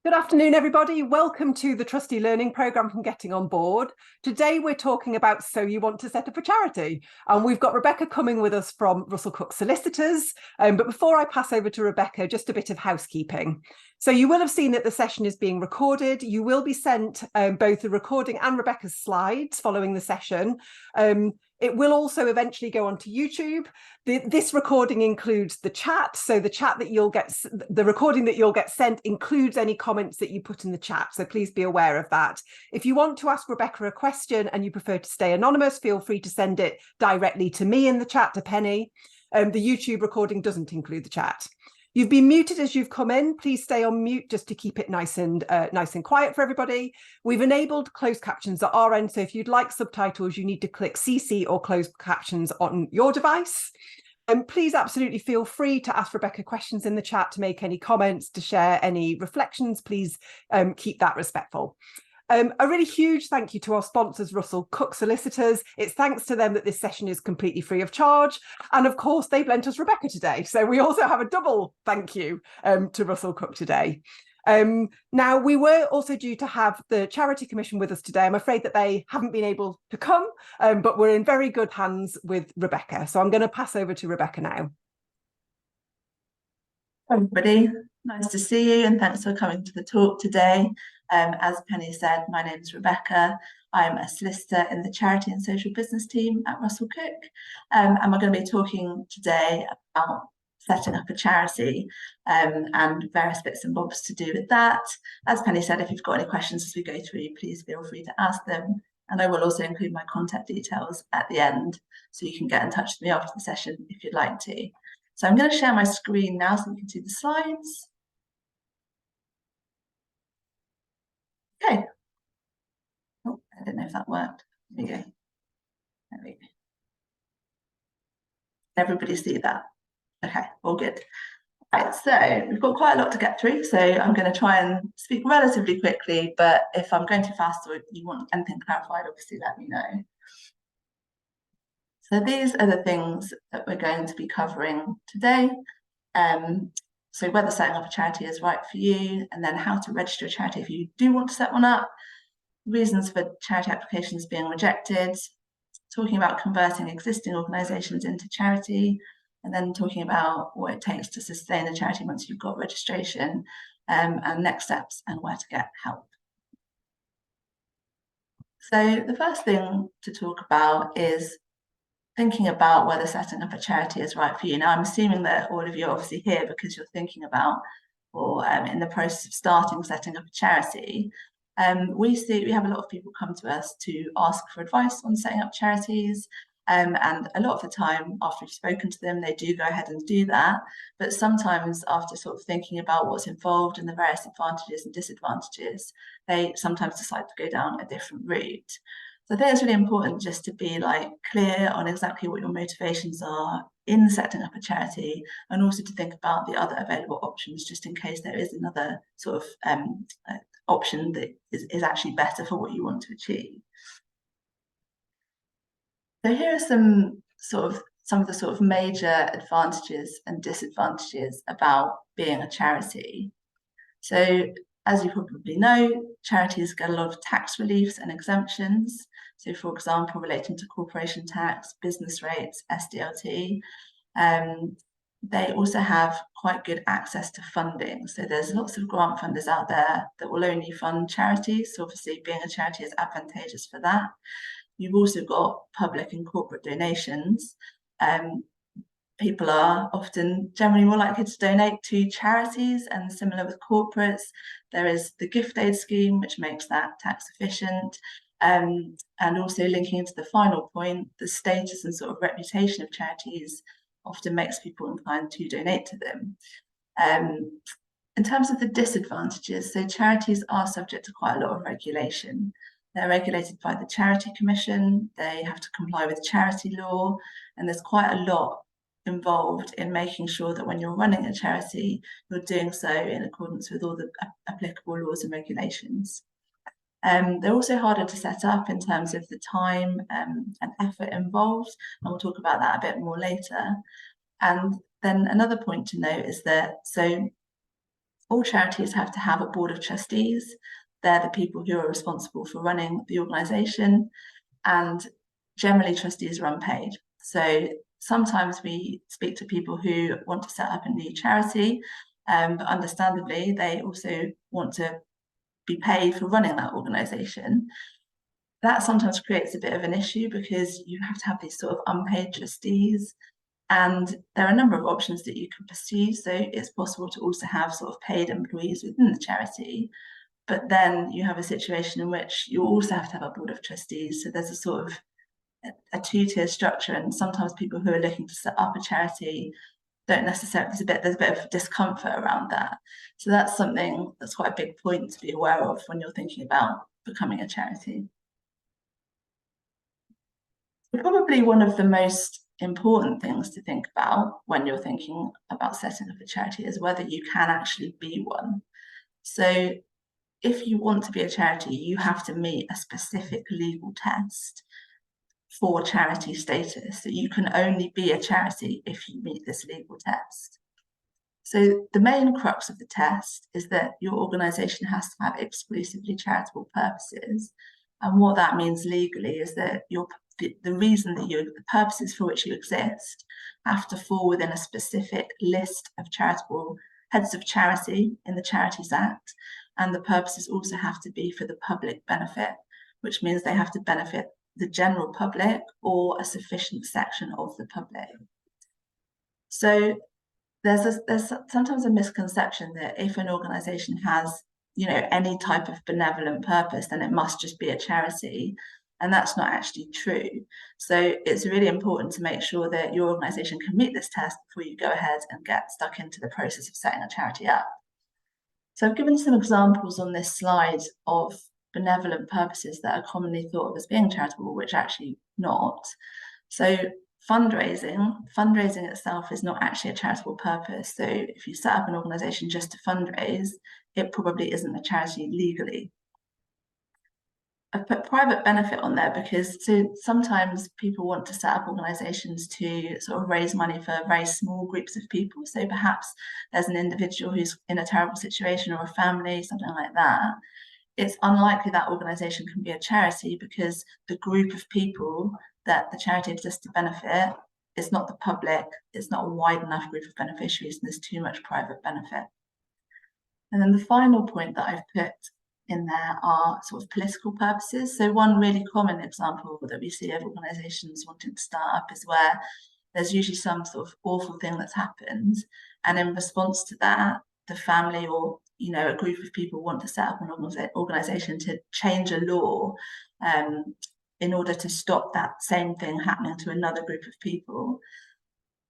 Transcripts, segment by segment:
Good afternoon, everybody. Welcome to the Trustee Learning Programme from Getting On Board. Today, we're talking about So You Want to Set Up a Charity. And we've got Rebecca coming with us from Russell Cook Solicitors. But before I pass over to Rebecca, just a bit of housekeeping. So you will have seen that the session is being recorded. You will be sent both the recording and Rebecca's slides following the session. It will also eventually go onto YouTube. This recording includes the chat. So the recording that you'll get sent includes any comments that you put in the chat. So please be aware of that. If you want to ask Rebecca a question and you prefer to stay anonymous, feel free to send it directly to me in the chat, to Penny. The YouTube recording doesn't include the chat. You've been muted as you've come in. Please stay on mute just to keep it nice and quiet for everybody. We've enabled closed captions at our end, so if you'd like subtitles, you need to click CC or closed captions on your device. And please absolutely feel free to ask Rebecca questions in the chat, to make any comments, to share any reflections. Please keep that respectful. A really huge thank you to our sponsors, Russell Cook Solicitors. It's thanks to them that this session is completely free of charge. And of course, they've lent us Rebecca today. So we also have a double thank you to Russell Cook today. Now, we were also due to have the Charity Commission with us today. I'm afraid that they haven't been able to come, but we're in very good hands with Rebecca. So I'm going to pass over to Rebecca now. Hi, everybody. Nice to see you, and thanks for coming to the talk today. As Penny said, my name is Rebecca. I'm a solicitor in the Charity and Social Business team at Russell Cook, and we're going to be talking today about setting up a charity and various bits and bobs to do with that. As Penny said, if you've got any questions as we go through, please feel free to ask them. And I will also include my contact details at the end, so you can get in touch with me after the session if you'd like to. So I'm going to share my screen now so you can see the slides. Okay. Oh, I don't know if that worked. There we go. There we go. Everybody see that? Okay, all good. Right, so we've got quite a lot to get through, so I'm going to try and speak relatively quickly, but if I'm going too fast or you want anything clarified, obviously let me know. So these are the things that we're going to be covering today. So whether setting up a charity is right for you, and then how to register a charity if you do want to set one up, reasons for charity applications being rejected, talking about converting existing organisations into charity, and then talking about what it takes to sustain a charity once you've got registration, and next steps and where to get help. So the first thing to talk about is thinking about whether setting up a charity is right for you. Now, I'm assuming that all of you are obviously here because you're thinking about or in the process of setting up a charity. We have a lot of people come to us to ask for advice on setting up charities. And a lot of the time after we've spoken to them, they do go ahead and do that. But sometimes after sort of thinking about what's involved and the various advantages and disadvantages, they sometimes decide to go down a different route. So I think it's really important just to be clear on exactly what your motivations are in setting up a charity, and also to think about the other available options, just in case there is another sort of option that is actually better for what you want to achieve. So here are some of the sort of major advantages and disadvantages about being a charity. So as you probably know, charities get a lot of tax reliefs and exemptions. So for example, relating to corporation tax, business rates, SDLT. They also have quite good access to funding. So there's lots of grant funders out there that will only fund charities. So obviously being a charity is advantageous for that. You've also got public and corporate donations. People are often generally more likely to donate to charities, and similar with corporates, there is the gift aid scheme, which makes that tax efficient. And also linking into the final point, the status and sort of reputation of charities often makes people inclined to donate to them. In terms of the disadvantages, so charities are subject to quite a lot of regulation. They're regulated by the Charity Commission, they have to comply with charity law, and there's quite a lot involved in making sure that when you're running a charity, you're doing so in accordance with all the applicable laws and regulations. They're also harder to set up in terms of the time and effort involved, and we'll talk about that a bit more later. And then another point to note is that, so all charities have to have a board of trustees. They're the people who are responsible for running the organisation, and generally trustees are unpaid. So sometimes we speak to people who want to set up a new charity, but understandably, they also want to be paid for running that organisation. That sometimes creates a bit of an issue because you have to have these sort of unpaid trustees. And there are a number of options that you can pursue. So it's possible to also have sort of paid employees within the charity. But then you have a situation in which you also have to have a board of trustees. So there's a sort of a two-tier structure. And sometimes people who are looking to set up a charity don't necessarily, there's a bit of discomfort around that. So that's something that's quite a big point to be aware of when you're thinking about becoming a charity. Probably one of the most important things to think about when you're thinking about setting up a charity is whether you can actually be one. So if you want to be a charity, you have to meet a specific legal test for charity status. So you can only be a charity if you meet this legal test. So the main crux of the test is that your organisation has to have exclusively charitable purposes. And what that means legally is that the reason that the purposes for which you exist have to fall within a specific list of charitable heads of charity in the Charities Act. And the purposes also have to be for the public benefit, which means they have to benefit the general public or a sufficient section of the public. So there's sometimes a misconception that if an organisation has, any type of benevolent purpose, then it must just be a charity. And that's not actually true. So it's really important to make sure that your organisation can meet this test before you go ahead and get stuck into the process of setting a charity up. So I've given some examples on this slide of benevolent purposes that are commonly thought of as being charitable, which actually not. So fundraising itself is not actually a charitable purpose. So if you set up an organisation just to fundraise, it probably isn't a charity legally. I've put private benefit on there because sometimes people want to set up organisations to sort of raise money for very small groups of people. So perhaps there's an individual who's in a terrible situation or a family, something like that. It's unlikely that organisation can be a charity because the group of people that the charity exists to benefit is not the public, it's not a wide enough group of beneficiaries, and there's too much private benefit. And then the final point that I've put in there are sort of political purposes. So one really common example that we see of organisations wanting to start up is where there's usually some sort of awful thing that's happened, and in response to that, the family or a group of people want to set up an organisation to change a law in order to stop that same thing happening to another group of people.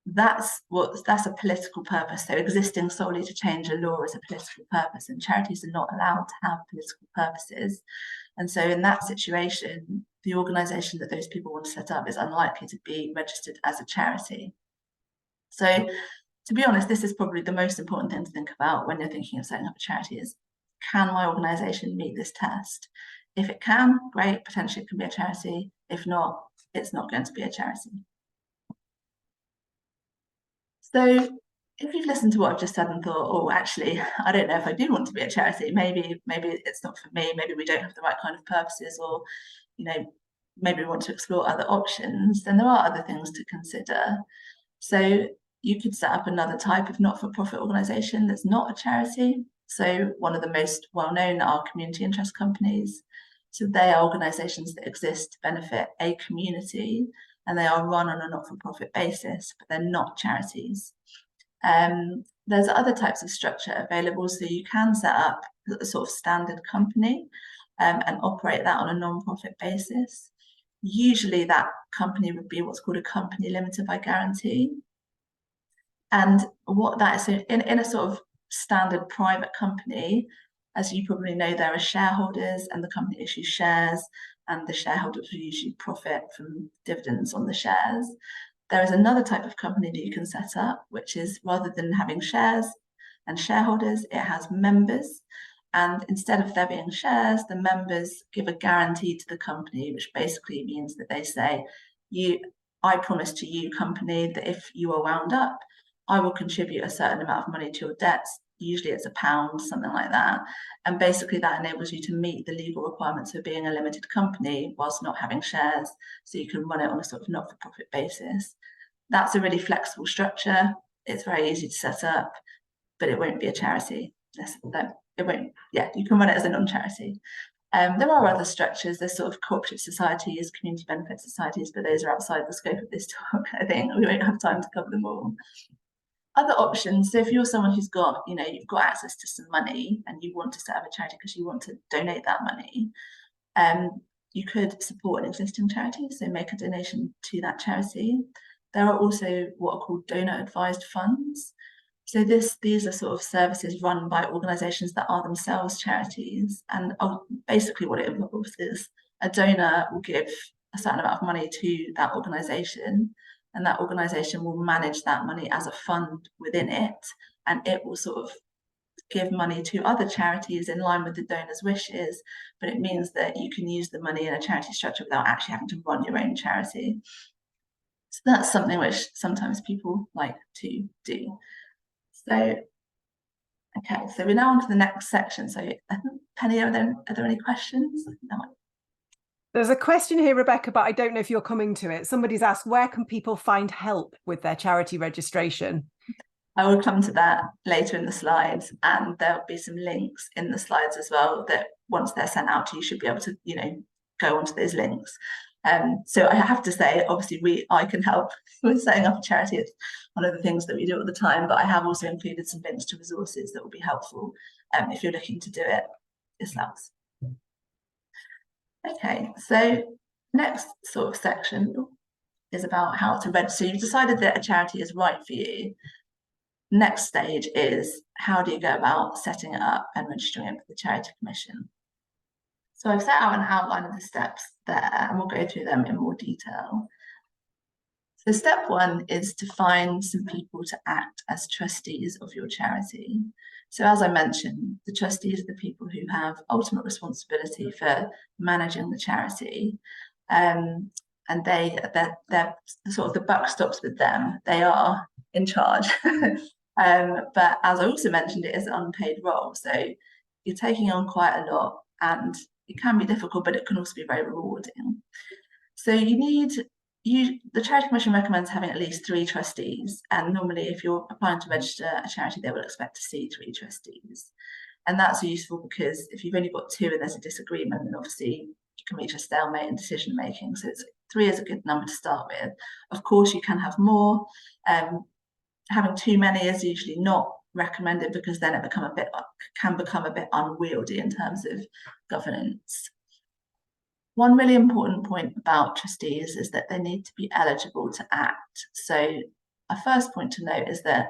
That's a political purpose. So existing solely to change a law is a political purpose, and charities are not allowed to have political purposes. And so in that situation, the organisation that those people want to set up is unlikely to be registered as a charity. So to be honest, this is probably the most important thing to think about when you're thinking of setting up a charity is, can my organisation meet this test? If it can, great, potentially it can be a charity. If not, it's not going to be a charity. So if you've listened to what I've just said and thought, oh, actually, I don't know if I do want to be a charity, maybe it's not for me, maybe we don't have the right kind of purposes, or, maybe we want to explore other options, then there are other things to consider. So you could set up another type of not-for-profit organisation that's not a charity. So one of the most well-known are community interest companies. So they are organisations that exist to benefit a community, and they are run on a not-for-profit basis, but they're not charities. There's other types of structure available, so you can set up a sort of standard company and operate that on a non-profit basis. Usually that company would be what's called a company limited by guarantee. And what that is, so in a sort of standard private company, as you probably know, there are shareholders and the company issues shares, and the shareholders will usually profit from dividends on the shares. There is another type of company that you can set up, which is rather than having shares and shareholders, it has members. And instead of there being shares, the members give a guarantee to the company, which basically means that they say, I promise to you, company, that if you are wound up, I will contribute a certain amount of money to your debts Usually it's £1, something like that. And basically that enables you to meet the legal requirements of being a limited company whilst not having shares. So you can run it on a sort of not-for-profit basis. That's a really flexible structure. It's very easy to set up, but it won't be a charity. It won't, yeah, you can run it as a non-charity. There are other structures. There's sort of cooperative societies, community benefit societies, but those are outside the scope of this talk. I think we won't have time to cover them all. Other options, so if you're someone who's got, you've got access to some money and you want to set up a charity because you want to donate that money, you could support an existing charity, so make a donation to that charity. There are also what are called donor advised funds. So these are sort of services run by organisations that are themselves charities. And basically what it involves is a donor will give a certain amount of money to that organisation, and that organisation will manage that money as a fund within it, and it will sort of give money to other charities in line with the donor's wishes, but it means that you can use the money in a charity structure without actually having to run your own charity. So that's something which sometimes people like to do. So, okay, so we're now on to the next section. So, Penny, are there any questions? No. There's a question here, Rebecca, but I don't know if you're coming to it. Somebody's asked, where can people find help with their charity registration? I will come to that later in the slides, and there'll be some links in the slides as well that once they're sent out to you, should be able to, go onto those links. So I have to say, obviously, I can help with setting up a charity. It's one of the things that we do all the time, but I have also included some links to resources that will be helpful if you're looking to do it yourselves. Okay, so next sort of section is about how to register. So you've decided that a charity is right for you. Next stage is, how do you go about setting it up and registering it with the Charity Commission? So I've set out an outline of the steps there, and we'll go through them in more detail. So step one is to find some people to act as trustees of your charity. So as I mentioned, the trustees are the people who have ultimate responsibility for managing the charity. And they're sort of, the buck stops with them. They are in charge. But as I also mentioned, it is an unpaid role. So you're taking on quite a lot, and it can be difficult, but it can also be very rewarding. So the Charity Commission recommends having at least 3 trustees. And normally if you're applying to register a charity, they will expect to see 3 trustees. And that's useful because if you've only got 2 and there's a disagreement, then obviously you can reach a stalemate in decision making. So 3 is a good number to start with. Of course, you can have more. Having too many is usually not recommended because then it can become a bit unwieldy in terms of governance. One really important point about trustees is that they need to be eligible to act. So a first point to note is that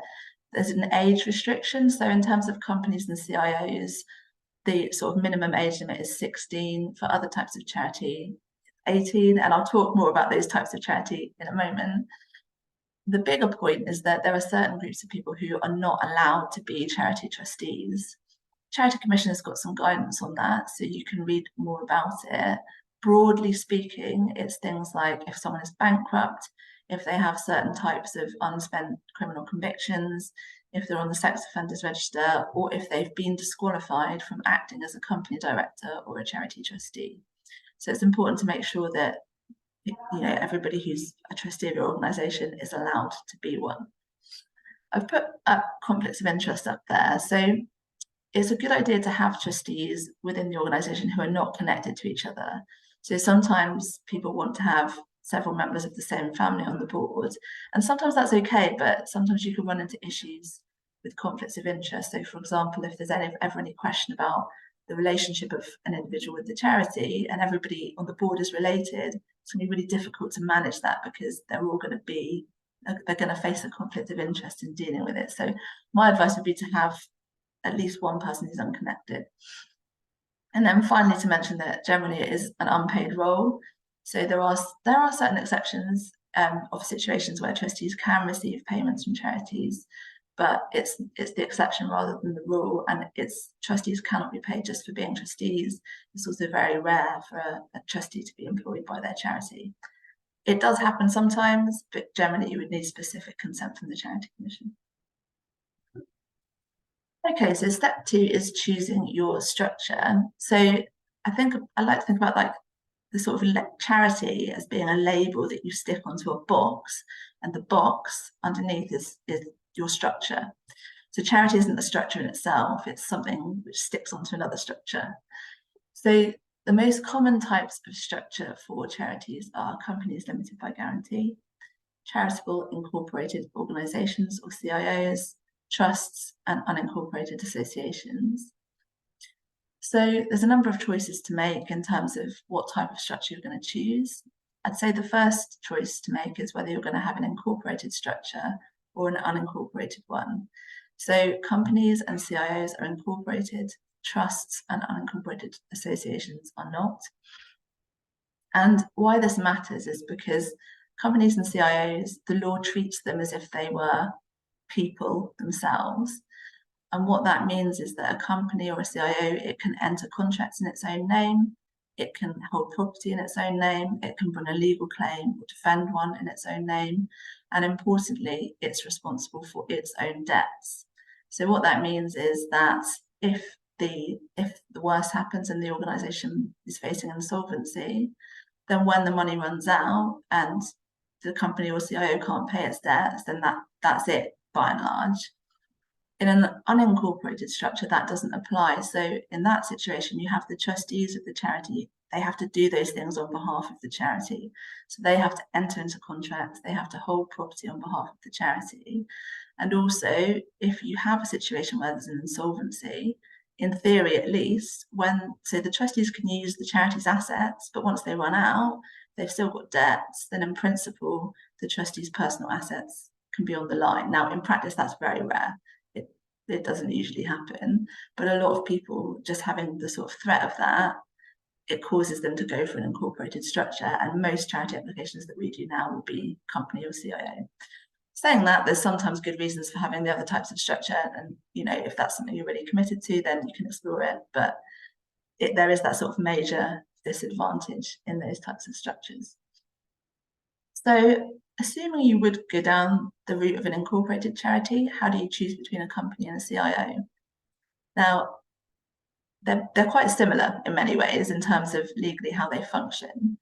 there's an age restriction. So in terms of companies and CIOs, the sort of minimum age limit is 16. For other types of charity, 18. And I'll talk more about those types of charity in a moment. The bigger point is that there are certain groups of people who are not allowed to be charity trustees. Charity Commission has got some guidance on that, so you can read more about it. Broadly speaking, it's things like if someone is bankrupt, if they have certain types of unspent criminal convictions, if they're on the sex offenders register, or if they've been disqualified from acting as a company director or a charity trustee. So it's important to make sure that everybody who's a trustee of your organisation is allowed to be one. I've put conflicts of interest up there. So it's a good idea to have trustees within the organisation who are not connected to each other. So sometimes people want to have several members of the same family on the board, and sometimes that's okay, but sometimes you can run into issues with conflicts of interest. So for example, if there's ever any question about the relationship of an individual with the charity and everybody on the board is related, it's going to be really difficult to manage that because they're going to face a conflict of interest in dealing with it. So my advice would be to have at least one person who's unconnected. And then finally, to mention that generally it is an unpaid role. So there are certain exceptions of situations where trustees can receive payments from charities, but it's the exception rather than the rule, and trustees cannot be paid just for being trustees. It's also very rare for a trustee to be employed by their charity. It does happen sometimes, but generally you would need specific consent from the Charity Commission. Okay, so step 2 is choosing your structure. So I think I like to think about like the sort of charity as being a label that you stick onto a box, and the box underneath is your structure. So charity isn't the structure in itself, it's something which sticks onto another structure. So the most common types of structure for charities are companies limited by guarantee, charitable incorporated organisations or CIOs, trusts, and unincorporated associations. So there's a number of choices to make in terms of what type of structure you're going to choose. I'd say the first choice to make is whether you're going to have an incorporated structure or an unincorporated one. So companies and CIOs are incorporated, trusts and unincorporated associations are not. And why this matters is because companies and CIOs, the law treats them as if they were people themselves. And what that means is that a company or a CIO, it can enter contracts in its own name, it can hold property in its own name, it can bring a legal claim or defend one in its own name, and importantly, it's responsible for its own debts. So what that means is that if the worst happens and the organisation is facing insolvency, then when the money runs out and the company or CIO can't pay its debts, then that's it by and large. In an unincorporated structure, that doesn't apply. So in that situation, you have the trustees of the charity. They have to do those things on behalf of the charity. So they have to enter into contracts, they have to hold property on behalf of the charity. And also, if you have a situation where there's an insolvency, in theory at least, so the trustees can use the charity's assets, but once they run out, they've still got debts, then in principle, the trustees' personal assets can be on the line. Now, in practice, that's very rare. It doesn't usually happen, but a lot of people just having the sort of threat of that, it causes them to go for an incorporated structure, and most charity applications that we do now will be company or CIO. Saying that, there's sometimes good reasons for having the other types of structure, and if that's something you're really committed to, then you can explore it, but there is that sort of major disadvantage in those types of structures. So assuming you would go down the route of an incorporated charity, how do you choose between a company and a CIO? Now, they're quite similar in many ways in terms of legally how they function.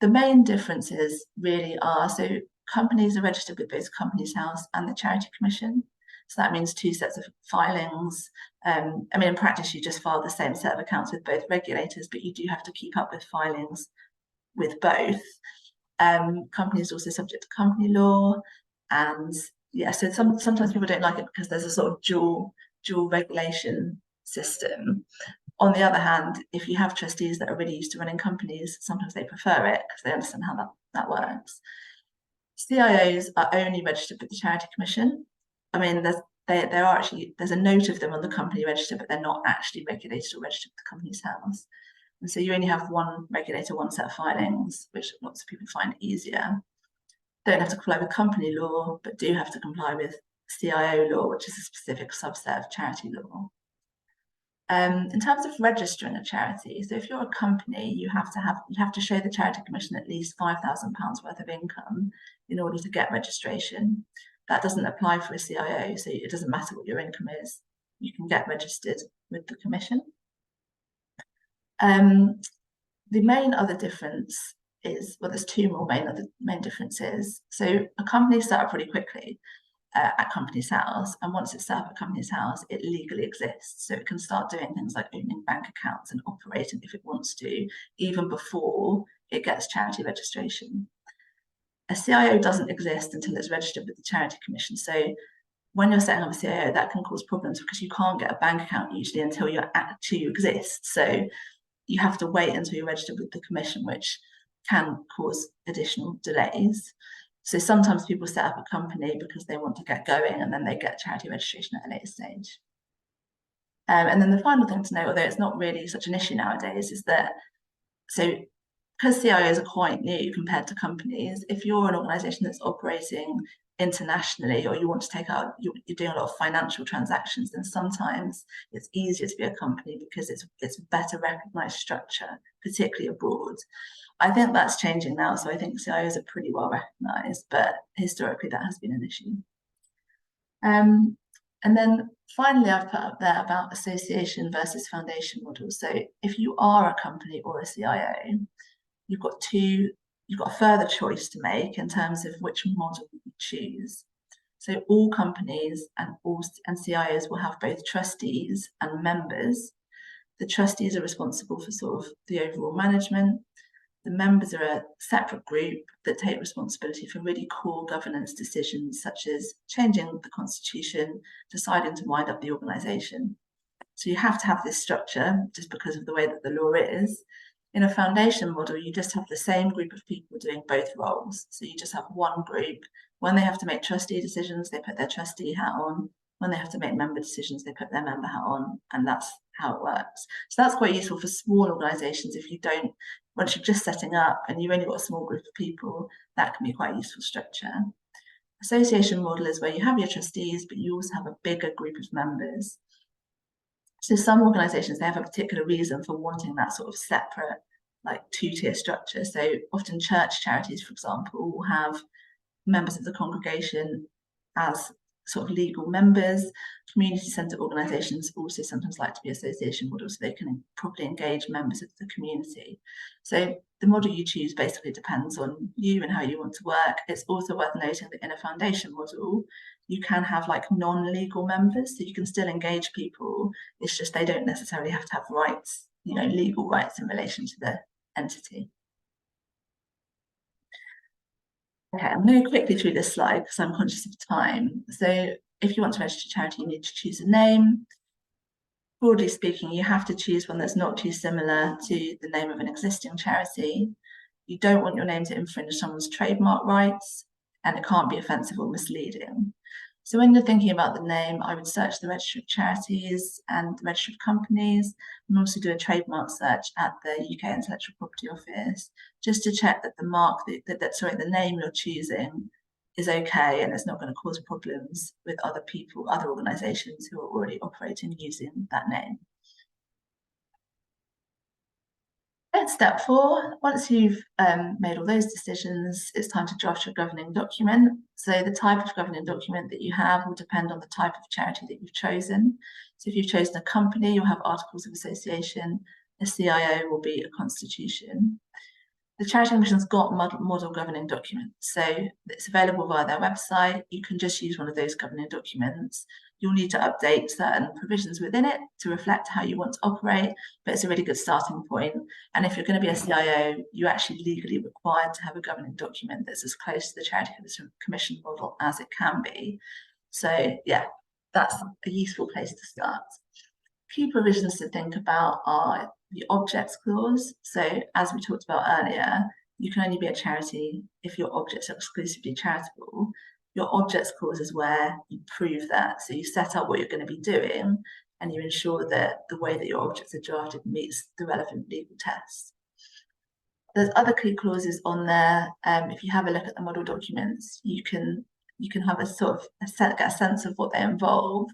The main differences really are, so companies are registered with both Companies House and the Charity Commission. So that means 2 sets of filings. In practice, you just file the same set of accounts with both regulators, but you do have to keep up with filings with both. Companies are also subject to company law, and yeah, so sometimes people don't like it because there's a sort of dual regulation system. On the other hand, if you have trustees that are really used to running companies, sometimes they prefer it because they understand how that works. CIOs are only registered with the Charity Commission. There's a note of them on the company register, but they're not actually regulated or registered with the Companies House. And so you only have one regulator, one set of filings, which lots of people find easier. Don't have to comply with company law, but do have to comply with CIO law, which is a specific subset of charity law. In terms of registering a charity, so if you're a company, you have to show the Charity Commission at least £5,000 worth of income in order to get registration. That doesn't apply for a CIO, so it doesn't matter what your income is. You can get registered with the Commission. The main other difference is, well, there's 2 more main differences. So a company set up really quickly at Companies House, and once it's set up at Companies House, it legally exists. So it can start doing things like opening bank accounts and operating if it wants to, even before it gets charity registration. A CIO doesn't exist until it's registered with the Charity Commission. So when you're setting up a CIO, that can cause problems because you can't get a bank account usually until you exist. So you have to wait until you're registered with the Commission, which can cause additional delays. So sometimes people set up a company because they want to get going, and then they get charity registration at a later stage. And then the final thing to note, although it's not really such an issue nowadays, is that because CIOs are quite new compared to companies, if you're an organisation that's operating internationally, or you want to take out, you're doing a lot of financial transactions, then sometimes it's easier to be a company because it's a better recognised structure, particularly abroad. I think that's changing now, so I think CIOs are pretty well recognised, but historically that has been an issue. And then finally, I've put up there about association versus foundation models. So if you are a company or a CIO, you've got a further choice to make in terms of which model you choose. So all companies and CIOs will have both trustees and members. The trustees are responsible for sort of the overall management. The members are a separate group that take responsibility for really core governance decisions, such as changing the constitution, deciding to wind up the organisation. So you have to have this structure just because of the way that the law is. In a foundation model, you just have the same group of people doing both roles. So you just have one group. When they have to make trustee decisions, they put their trustee hat on. When they have to make member decisions, they put their member hat on, and that's how it works. So that's quite useful for small organisations. If you don't, once you're just setting up and you've only got a small group of people, that can be quite a useful structure. Association model is where you have your trustees, but you also have a bigger group of members. So some organisations, they have a particular reason for wanting that sort of separate, like two-tier structure. So often church charities, for example, will have members of the congregation as sort of legal members. Community centre organisations also sometimes like to be association models, so they can properly engage members of the community. So the model you choose basically depends on you and how you want to work. It's also worth noting that in a foundation model, you can have like non-legal members, so you can still engage people. It's just they don't necessarily have to have rights, legal rights in relation to the entity. Okay, I'm going to go quickly through this slide because I'm conscious of time. So if you want to register a charity, you need to choose a name. Broadly speaking, you have to choose one that's not too similar to the name of an existing charity. You don't want your name to infringe someone's trademark rights, and it can't be offensive or misleading. So when you're thinking about the name, I would search the Registry of Charities and the Registry of Companies, and also do a trademark search at the UK Intellectual Property Office, just to check that the name you're choosing is okay and it's not going to cause problems with other people, other organisations who are already operating using that name. Step 4, once you've made all those decisions, it's time to draft your governing document. So the type of governing document that you have will depend on the type of charity that you've chosen. So if you've chosen a company, you'll have articles of association. A CIO will be a constitution. The Charity Commission's got model governing documents, so it's available via their website. You can just use one of those governing documents. You'll need to update certain provisions within it to reflect how you want to operate, but it's a really good starting point. And if you're going to be a CIO, you're actually legally required to have a governing document that's as close to the Charity Commission model as it can be. So yeah, that's a useful place to start. Key provisions to think about are the objects clause. So as we talked about earlier, you can only be a charity if your objects are exclusively charitable. Your objects clause is where you prove that. So you set up what you're going to be doing and you ensure that the way that your objects are drafted meets the relevant legal tests. There's other key clauses on there. If you have a look at the model documents, you can have get a sense of what they involve.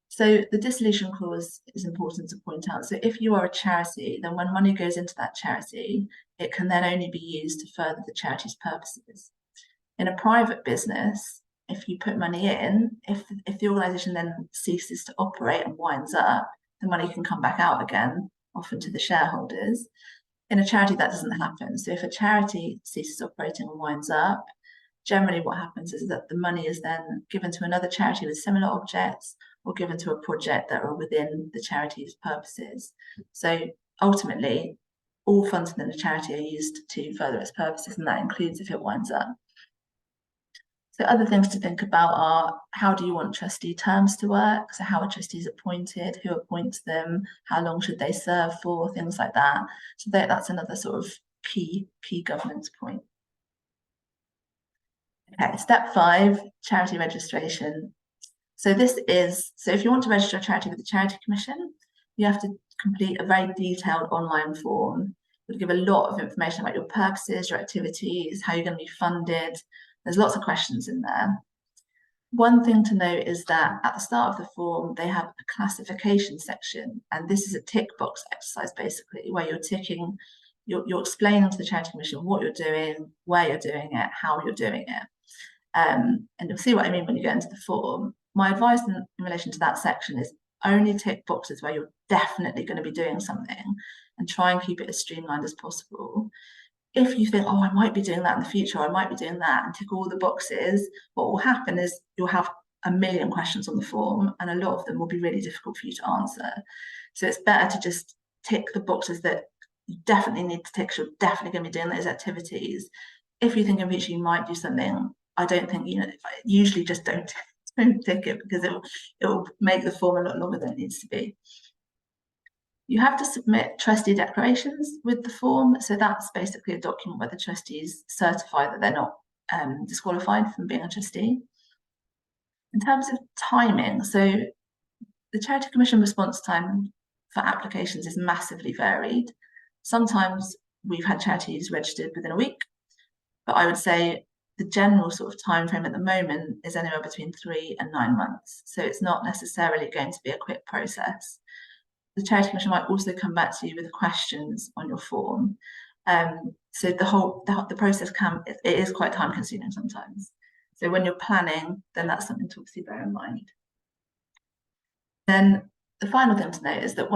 So the dissolution clause is important to point out. So if you are a charity, then when money goes into that charity, it can then only be used to further the charity's purposes. In a private business, if you put money in, if the organisation then ceases to operate and winds up, the money can come back out again, often to the shareholders. In a charity, that doesn't happen. So if a charity ceases operating and winds up, generally what happens is that the money is then given to another charity with similar objects or given to a project that are within the charity's purposes. So ultimately, all funds within the charity are used to further its purposes, and that includes if it winds up. So other things to think about are, how do you want trustee terms to work? So how are trustees appointed? Who appoints them? How long should they serve for? Things like that. So that's another sort of key governance point. Okay, step 5, charity registration. So if you want to register a charity with the Charity Commission, you have to complete a very detailed online form. It'll give a lot of information about your purposes, your activities, how you're going to be funded. There's lots of questions in there. One thing to note is that at the start of the form, they have a classification section, and this is a tick box exercise basically, where you're explaining to the Charity Commission what you're doing, where you're doing it, how you're doing it. And you'll see what I mean when you get into the form. my advice in relation to that section is only tick boxes where you're definitely going to be doing something and try and keep it as streamlined as possible. If you think, oh, I might be doing that in the future, or I might be doing that, and tick all the boxes, what will happen is you'll have a million questions on the form, and a lot of them will be really difficult for you to answer. So it's better to just tick the boxes that you definitely need to tick, because you're definitely going to be doing those activities. If you think in future you might do something, I don't think, usually just don't tick it, because it will make the form a lot longer than it needs to be. You have to submit trustee declarations with the form. So that's basically a document where the trustees certify that they're not disqualified from being a trustee. In terms of timing, so the Charity Commission response time for applications is massively varied. Sometimes we've had charities registered within a week, but I would say the general sort of time frame at the moment is anywhere between 3 and 9 months. So it's not necessarily going to be a quick process. The Charity Commission might also come back to you with questions on your form. So the process it is quite time consuming sometimes. So when you're planning, then that's something to obviously bear in mind. Then the final thing to note is that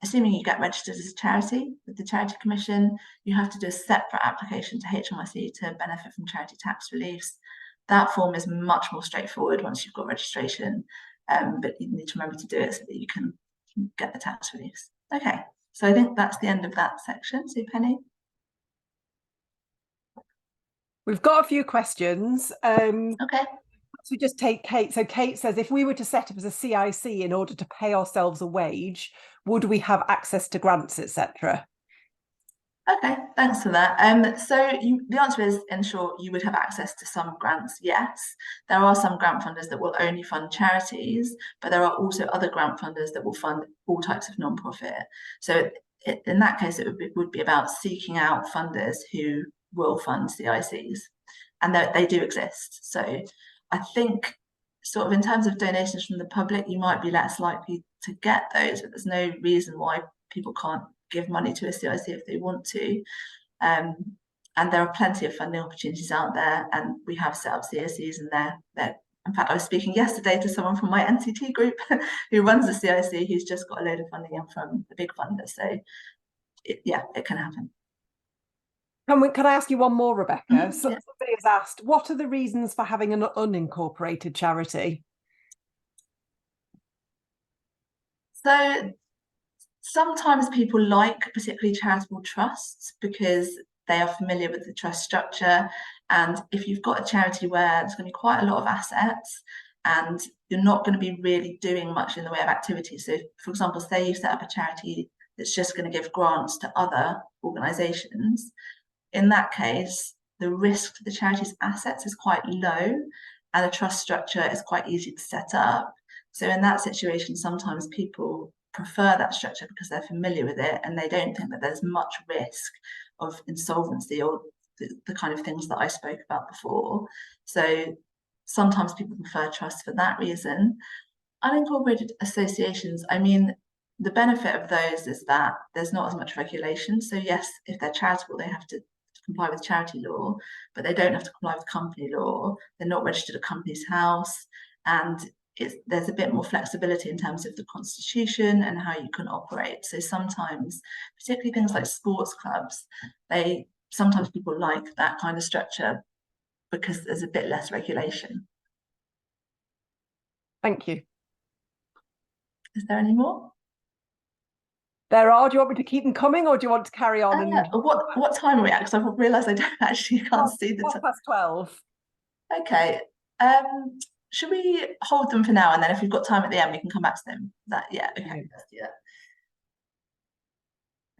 assuming you get registered as a charity with the Charity Commission, you have to do a separate application to HMRC to benefit from charity tax reliefs. That form is much more straightforward once you've got registration, but you need to remember to do it so that you can get the tax reliefs. Okay, so I think that's the end of that section. So Penny? We've got a few questions. Okay. So just take Kate. So Kate says, if we were to set up as a CIC in order to pay ourselves a wage, would we have access to grants, etc.? Okay, thanks for that. The answer is, in short, you would have access to some grants, yes. There are some grant funders that will only fund charities, but there are also other grant funders that will fund all types of non-profit. So in that case, it would be about seeking out funders who will fund CICs, and they do exist. So I think sort of in terms of donations from the public, you might be less likely to get those, but there's no reason why people can't give money to a CIC if they want to. And there are plenty of funding opportunities out there, and we have set up CICs, and they're in fact, I was speaking yesterday to someone from my NCT group who runs a CIC who's just got a load of funding in from the big funder. So it can happen. Can I ask you one more, Rebecca? Yeah. Somebody has asked, what are the reasons for having an unincorporated charity? So sometimes people like particularly charitable trusts because they are familiar with the trust structure. And if you've got a charity where there's going to be quite a lot of assets and you're not going to be really doing much in the way of activity. So for example, say you set up a charity that's just going to give grants to other organizations. In that case, the risk to the charity's assets is quite low and the trust structure is quite easy to set up. So in that situation, sometimes people prefer that structure because they're familiar with it and they don't think that there's much risk of insolvency or the kind of things that I spoke about before. So sometimes people prefer trusts for that reason. Unincorporated associations, I mean, the benefit of those is that there's not as much regulation. So yes, if they're charitable, they have to comply with charity law, but they don't have to comply with company law. They're not registered at Companies House, and there's a bit more flexibility in terms of the constitution and how you can operate. So sometimes, particularly things like sports clubs, sometimes people like that kind of structure because there's a bit less regulation. Thank you. Is there any more? There are. Do you want me to keep them coming, or do you want to carry on? What time are we at? Because I've realised I can't see the time. 12:12. Okay. Should we hold them for now, and then if we've got time at the end, we can come back to them? Okay, let's do that.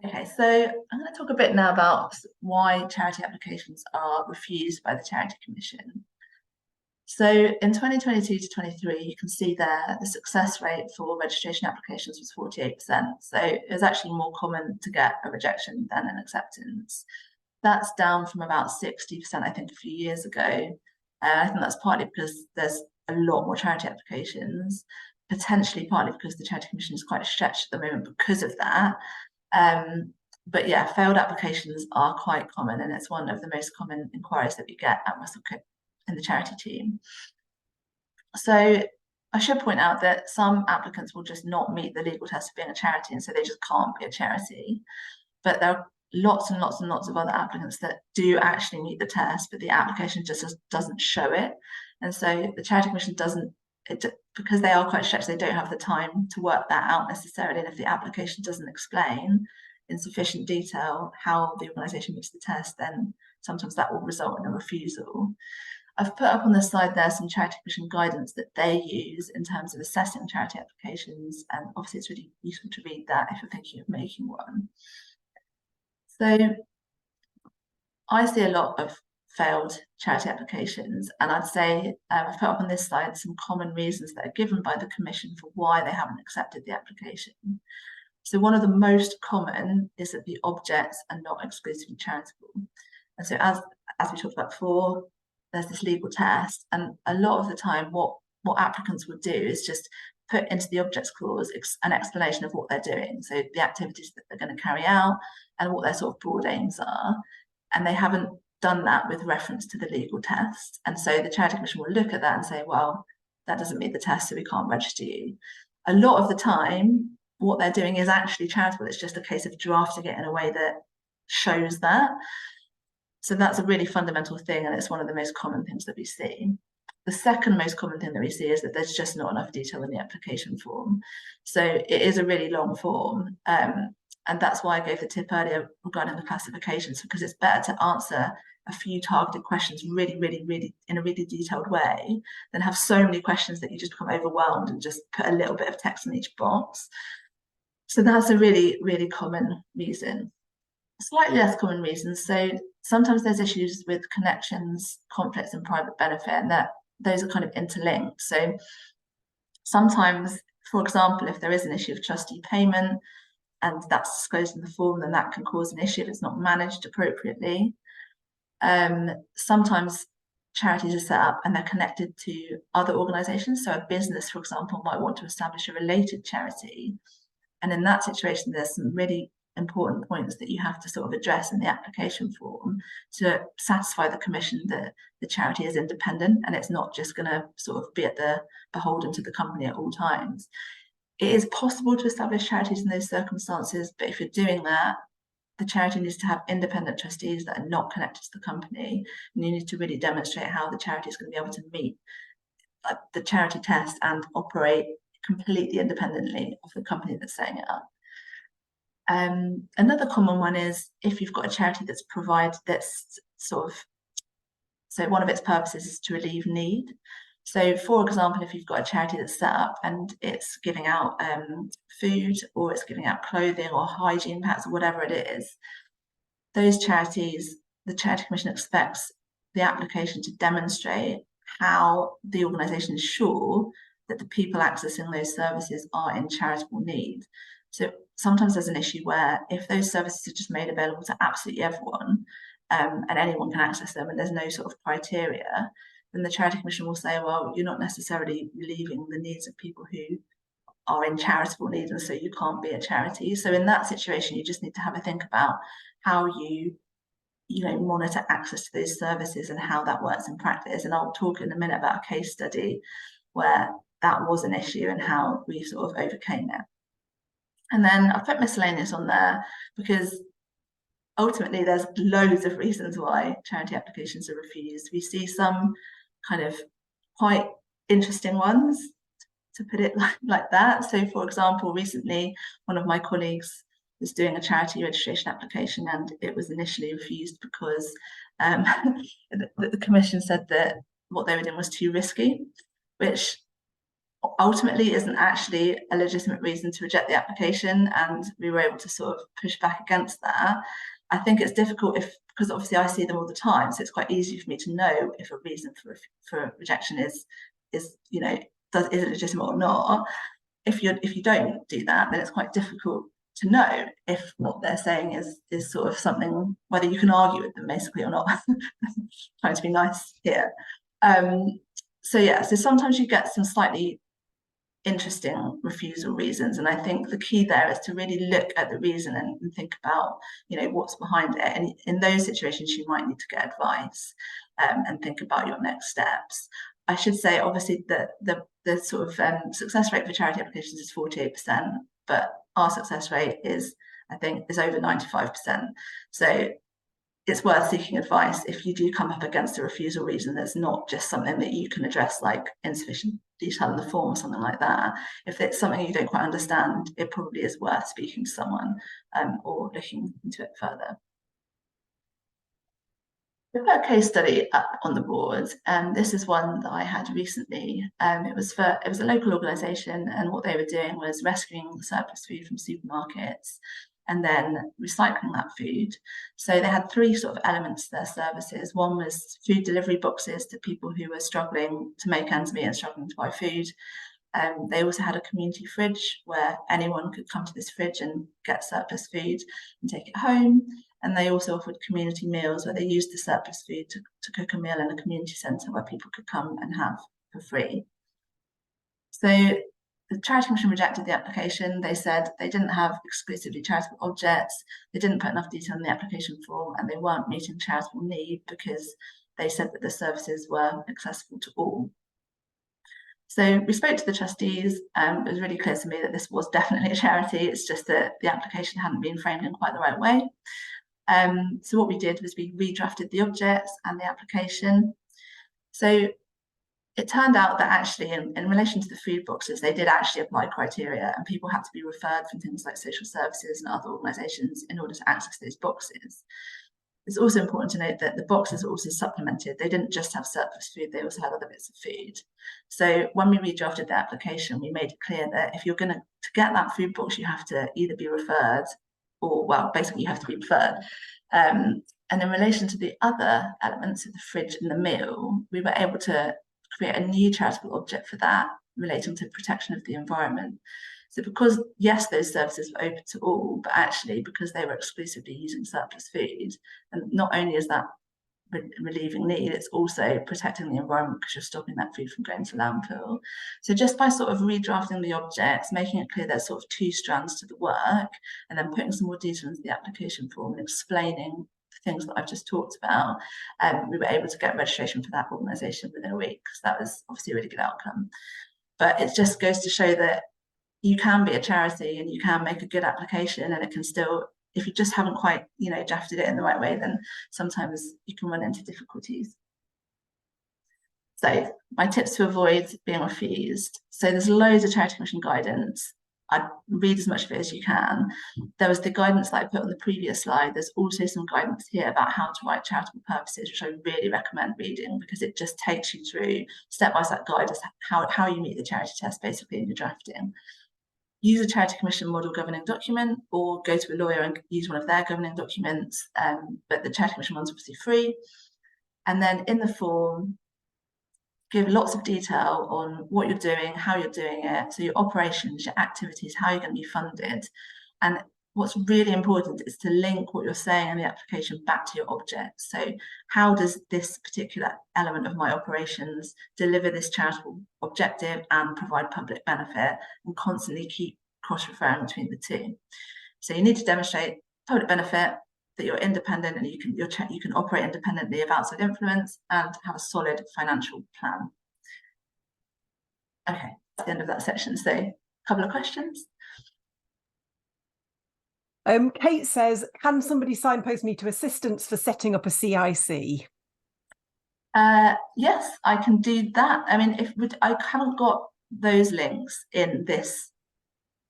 Okay, so I'm going to talk a bit now about why charity applications are refused by the Charity Commission. So in 2022 to 23, you can see there the success rate for registration applications was 48%. So it was actually more common to get a rejection than an acceptance. That's down from about 60%, I think, a few years ago. I think that's partly because there's a lot more charity applications, potentially partly because the Charity Commission is quite stretched at the moment because of that. But yeah, failed applications are quite common, and it's one of the most common inquiries that we get at Russell Cook in the charity team. So I should point out that some applicants will just not meet the legal test of being a charity, and so they just can't be a charity. But there are lots and lots and lots of other applicants that do actually meet the test, but the application just doesn't show it. And so the Charity Commission doesn't, because they are quite stretched, they don't have the time to work that out necessarily. And if the application doesn't explain in sufficient detail how the organisation meets the test, then sometimes that will result in a refusal. I've put up on the slide there some Charity Commission guidance that they use in terms of assessing charity applications, and obviously it's really useful to read that if you're thinking of making one. So I see a lot of failed charity applications, and I'd say I've put up on this slide some common reasons that are given by the Commission for why they haven't accepted the application. So one of the most common is that the objects are not exclusively charitable. And so as we talked about before, there's this legal test, and a lot of the time what applicants would do is just put into the objects clause an explanation of what they're doing, so the activities that they're going to carry out and what their sort of broad aims are, and they haven't done that with reference to the legal test. And so the Charity Commission will look at that and say, well, that doesn't meet the test, so we can't register you. A lot of the time what they're doing is actually charitable, it's just a case of drafting it in a way that shows that. So that's a really fundamental thing, and it's one of the most common things that we see. The second most common thing that we see is that there's just not enough detail in the application form. So it is a really long form, and that's why I gave the tip earlier regarding the classifications, because it's better to answer a few targeted questions really in a really detailed way than have so many questions that you just become overwhelmed and just put a little bit of text in each box. So that's a really common reason. Slightly less common reasons. So sometimes there's issues with connections, conflicts, and private benefit, and that those are kind of interlinked. So sometimes, for example, if there is an issue of trustee payment and that's disclosed in the form, then that can cause an issue if it's not managed appropriately. Sometimes charities are set up and they're connected to other organisations. So a business, for example, might want to establish a related charity. And in that situation, there's some really important points that you have to sort of address in the application form to satisfy the Commission that the charity is independent and it's not just going to sort of be at the beholden to the company at all times. It is possible to establish charities in those circumstances, but if you're doing that, the charity needs to have independent trustees that are not connected to the company, and you need to really demonstrate how the charity is going to be able to meet the charity test and operate completely independently of the company that's setting it up. Another common one is if you've got a charity that's so one of its purposes is to relieve need. So for example, if you've got a charity that's set up and it's giving out food, or it's giving out clothing or hygiene packs or whatever it is, those charities, the Charity Commission expects the application to demonstrate how the organisation is sure that the people accessing those services are in charitable need. So sometimes there's an issue where if those services are just made available to absolutely everyone, and anyone can access them and there's no sort of criteria, then the Charity Commission will say, well, you're not necessarily relieving the needs of people who are in charitable need, and so you can't be a charity. So in that situation, you just need to have a think about how you monitor access to those services and how that works in practice. And I'll talk in a minute about a case study where that was an issue and how we sort of overcame it. And then I've put miscellaneous on there because ultimately there's loads of reasons why charity applications are refused. We see some kind of quite interesting ones, to put it like that. So for example, recently one of my colleagues was doing a charity registration application and it was initially refused because the Commission said that what they were doing was too risky, which ultimately isn't actually a legitimate reason to reject the application, and we were able to sort of push back against that. I think it's difficult because obviously I see them all the time, so it's quite easy for me to know if a reason for rejection is it legitimate or not. If you don't do that, then it's quite difficult to know if what they're saying is sort of something, whether you can argue with them basically or not. Trying to be nice here. So sometimes you get some slightly interesting refusal reasons, and I think the key there is to really look at the reason and think about what's behind it, and in those situations you might need to get advice and think about your next steps. I should say, obviously, that the sort of success rate for charity applications is 48%, but our success rate is, I think, is over 95%. So it's worth seeking advice if you do come up against a refusal reason that's not just something that you can address, like insufficient detail in the form or something like that. If it's something you don't quite understand, it probably is worth speaking to someone or looking into it further. We've got a case study up on the board, and this is one that I had recently. It was a local organisation, and what they were doing was rescuing surplus food from supermarkets and then recycling that food. So they had three sort of elements to their services. One was food delivery boxes to people who were struggling to make ends meet and struggling to buy food. They also had a community fridge where anyone could come to this fridge and get surplus food and take it home. And they also offered community meals where they used the surplus food to cook a meal in a community centre where people could come and have for free. So the Charity Commission rejected the application. They said they didn't have exclusively charitable objects, they didn't put enough detail in the application form, and they weren't meeting charitable need because they said that the services were accessible to all. So we spoke to the trustees. It was really clear to me that this was definitely a charity. It's just that the application hadn't been framed in quite the right way. So what we did was we redrafted the objects and the application. So it turned out that actually in relation to the food boxes, they did actually apply criteria, and people had to be referred from things like social services and other organisations in order to access those boxes. It's also important to note that the boxes were also supplemented. They didn't just have surplus food, they also had other bits of food. So when we redrafted the application, we made it clear that if you're going to get that food box, you have to either be referred or, well, basically you have to be referred. And in relation to the other elements of the fridge and the meal, we were able to create a new charitable object for that relating to protection of the environment. So because, yes, those services were open to all, but actually because they were exclusively using surplus food, and not only is that relieving need, it's also protecting the environment because you're stopping that food from going to landfill. So just by sort of redrafting the objects, making it clear there's sort of two strands to the work, and then putting some more detail into the application form and explaining the things that I've just talked about, we were able to get registration for that organisation within a week, because that was obviously a really good outcome. But it just goes to show that you can be a charity and you can make a good application, and it can still, if you just haven't quite, drafted it in the right way, then sometimes you can run into difficulties. So my tips to avoid being refused. So there's loads of Charity Commission guidance. I'd read as much of it as you can. There was the guidance that I put on the previous slide. There's also some guidance here about how to write charitable purposes, which I really recommend reading, because it just takes you through step-by-step guide as how you meet the charity test basically in your drafting. Use a Charity Commission model governing document, or go to a lawyer and use one of their governing documents, but the Charity Commission one's obviously free. And then in the form, give lots of detail on what you're doing, how you're doing it, so your operations, your activities, how you're going to be funded. And what's really important is to link what you're saying in the application back to your object. So how does this particular element of my operations deliver this charitable objective and provide public benefit, and constantly keep cross-referring between the two. So you need to demonstrate public benefit, that you're independent and you can operate independently of outside influence, and have a solid financial plan. Okay, that's the end of that section. So a couple of questions. Kate says, can somebody signpost me to assistance for setting up a CIC? Yes, I can do that. I mean, I haven't got those links in this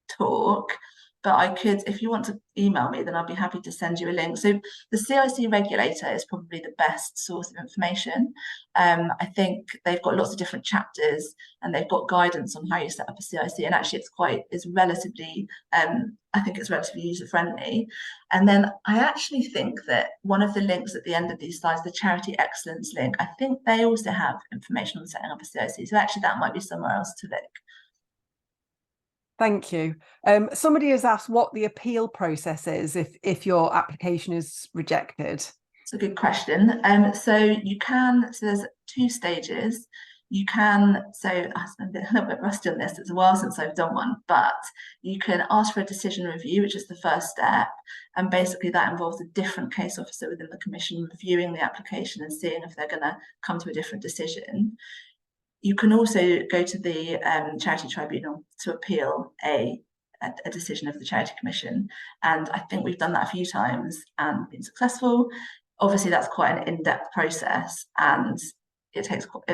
talk, but I could, if you want to email me, then I'll be happy to send you a link. So the CIC regulator is probably the best source of information. I think they've got lots of different chapters, and they've got guidance on how you set up a CIC, and actually it's relatively, I think it's relatively user-friendly. And then I actually think that one of the links at the end of these slides, the Charity Excellence link, I think they also have information on setting up a CIC. So actually that might be somewhere else to look. Thank you. Somebody has asked what the appeal process is if your application is rejected. It's a good question. So there's two stages. I'm a little bit rusty on this, it's a while since I've done one, but you can ask for a decision review, which is the first step. And basically that involves a different case officer within the commission reviewing the application and seeing if they're going to come to a different decision. You can also go to the charity tribunal to appeal a decision of the Charity Commission. And I think we've done that a few times and been successful. Obviously, that's quite an in-depth process, and it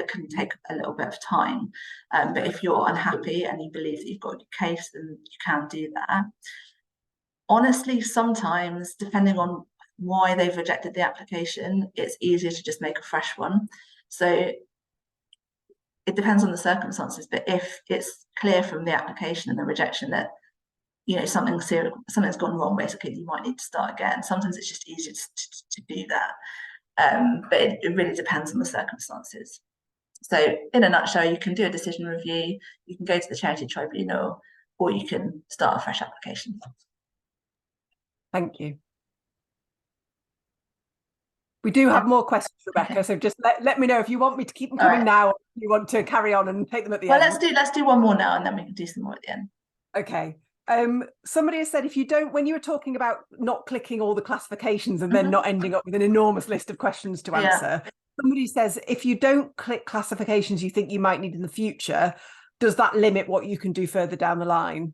can take a little bit of time. But if you're unhappy and you believe that you've got a case, then you can do that. Honestly, sometimes, depending on why they've rejected the application, it's easier to just make a fresh one. So it depends on the circumstances, but if it's clear from the application and the rejection that something's gone wrong, basically, you might need to start again. Sometimes it's just easier to do that, but it really depends on the circumstances. So in a nutshell, you can do a decision review, you can go to the charity tribunal, or you can start a fresh application. Thank you. We do have more questions, Rebecca, okay. So just let me know if you want me to keep them coming now, or if you want to carry on and take them at the end. Well, let's do one more now, and then we can do some more at the end. Okay. Somebody has said, if you don't, when you were talking about not clicking all the classifications and then not ending up with an enormous list of questions to answer, somebody says, if you don't click classifications you think you might need in the future, does that limit what you can do further down the line?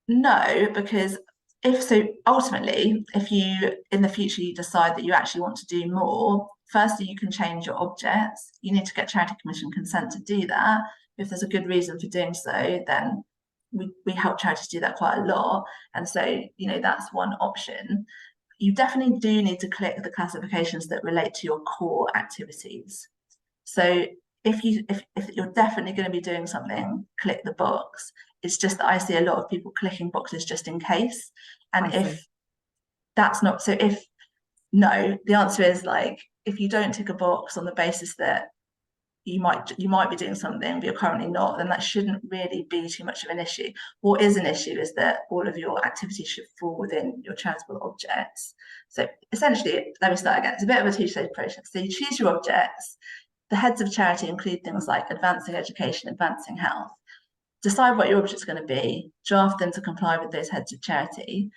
No, because ultimately, if you in the future you decide that you actually want to do more, firstly, you can change your objects. You need to get Charity Commission consent to do that. If there's a good reason for doing so, then we help charities do that quite a lot. And so, that's one option. You definitely do need to click the classifications that relate to your core activities. So if you're definitely going to be doing something, click the box. It's just that I see a lot of people clicking boxes just in case. And if that's not, so if no, the answer is if you don't tick a box on the basis that you might be doing something but you're currently not, then that shouldn't really be too much of an issue. What is an issue is that all of your activities should fall within your charitable objects. So essentially, let me start again. It's a bit of a two-stage process. So you choose your objects. The heads of charity include things like advancing education, advancing health. Decide what your object's going to be, draft them to comply with those heads of charity.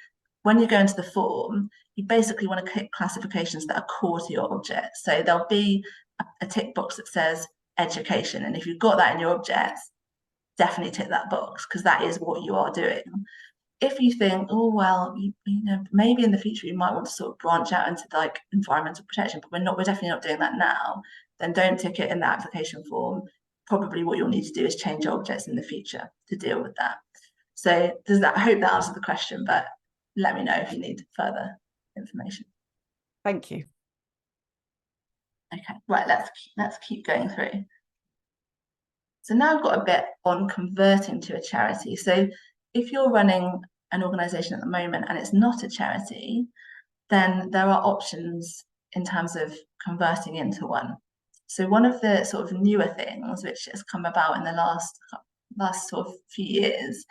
When you go into the form, you basically want to click classifications that are core to your object. So there'll be a tick box that says education. And if you've got that in your objects, definitely tick that box, because that is what you are doing. If you think, oh, well, maybe in the future you might want to sort of branch out into environmental protection, but we're definitely not doing that now, then don't tick it in the application form. Probably what you'll need to do is change objects in the future to deal with that. So I hope that answers the question, but let me know if you need further information. Thank you. Okay, right, let's keep going through. So now I've got a bit on converting to a charity. So if you're running an organisation at the moment and it's not a charity, then there are options in terms of converting into one. So one of the sort of newer things which has come about in the last sort of few years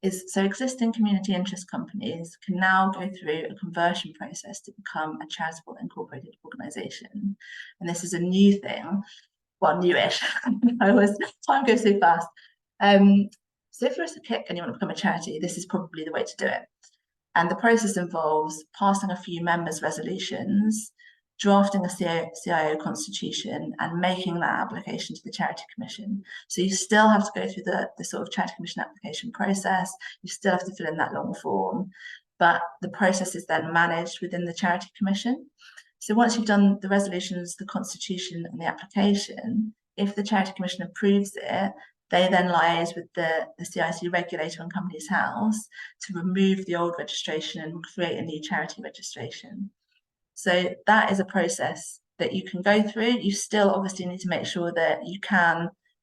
is, so existing community interest companies can now go through a conversion process to become a charitable incorporated organisation. And this is a new thing, well, newish. Time goes so fast. So if you're a kick and you want to become a charity, this is probably the way to do it. And the process involves passing a few members' resolutions, drafting a CIO constitution, and making that application to the Charity Commission. So you still have to go through the sort of Charity Commission application process. You still have to fill in that long form, but the process is then managed within the Charity Commission. So once you've done the resolutions, the constitution, and the application, if the Charity Commission approves it, they then liaise with the CIC regulator and Companies House to remove the old registration and create a new charity registration. So that is a process that you can go through. You still obviously need to make sure that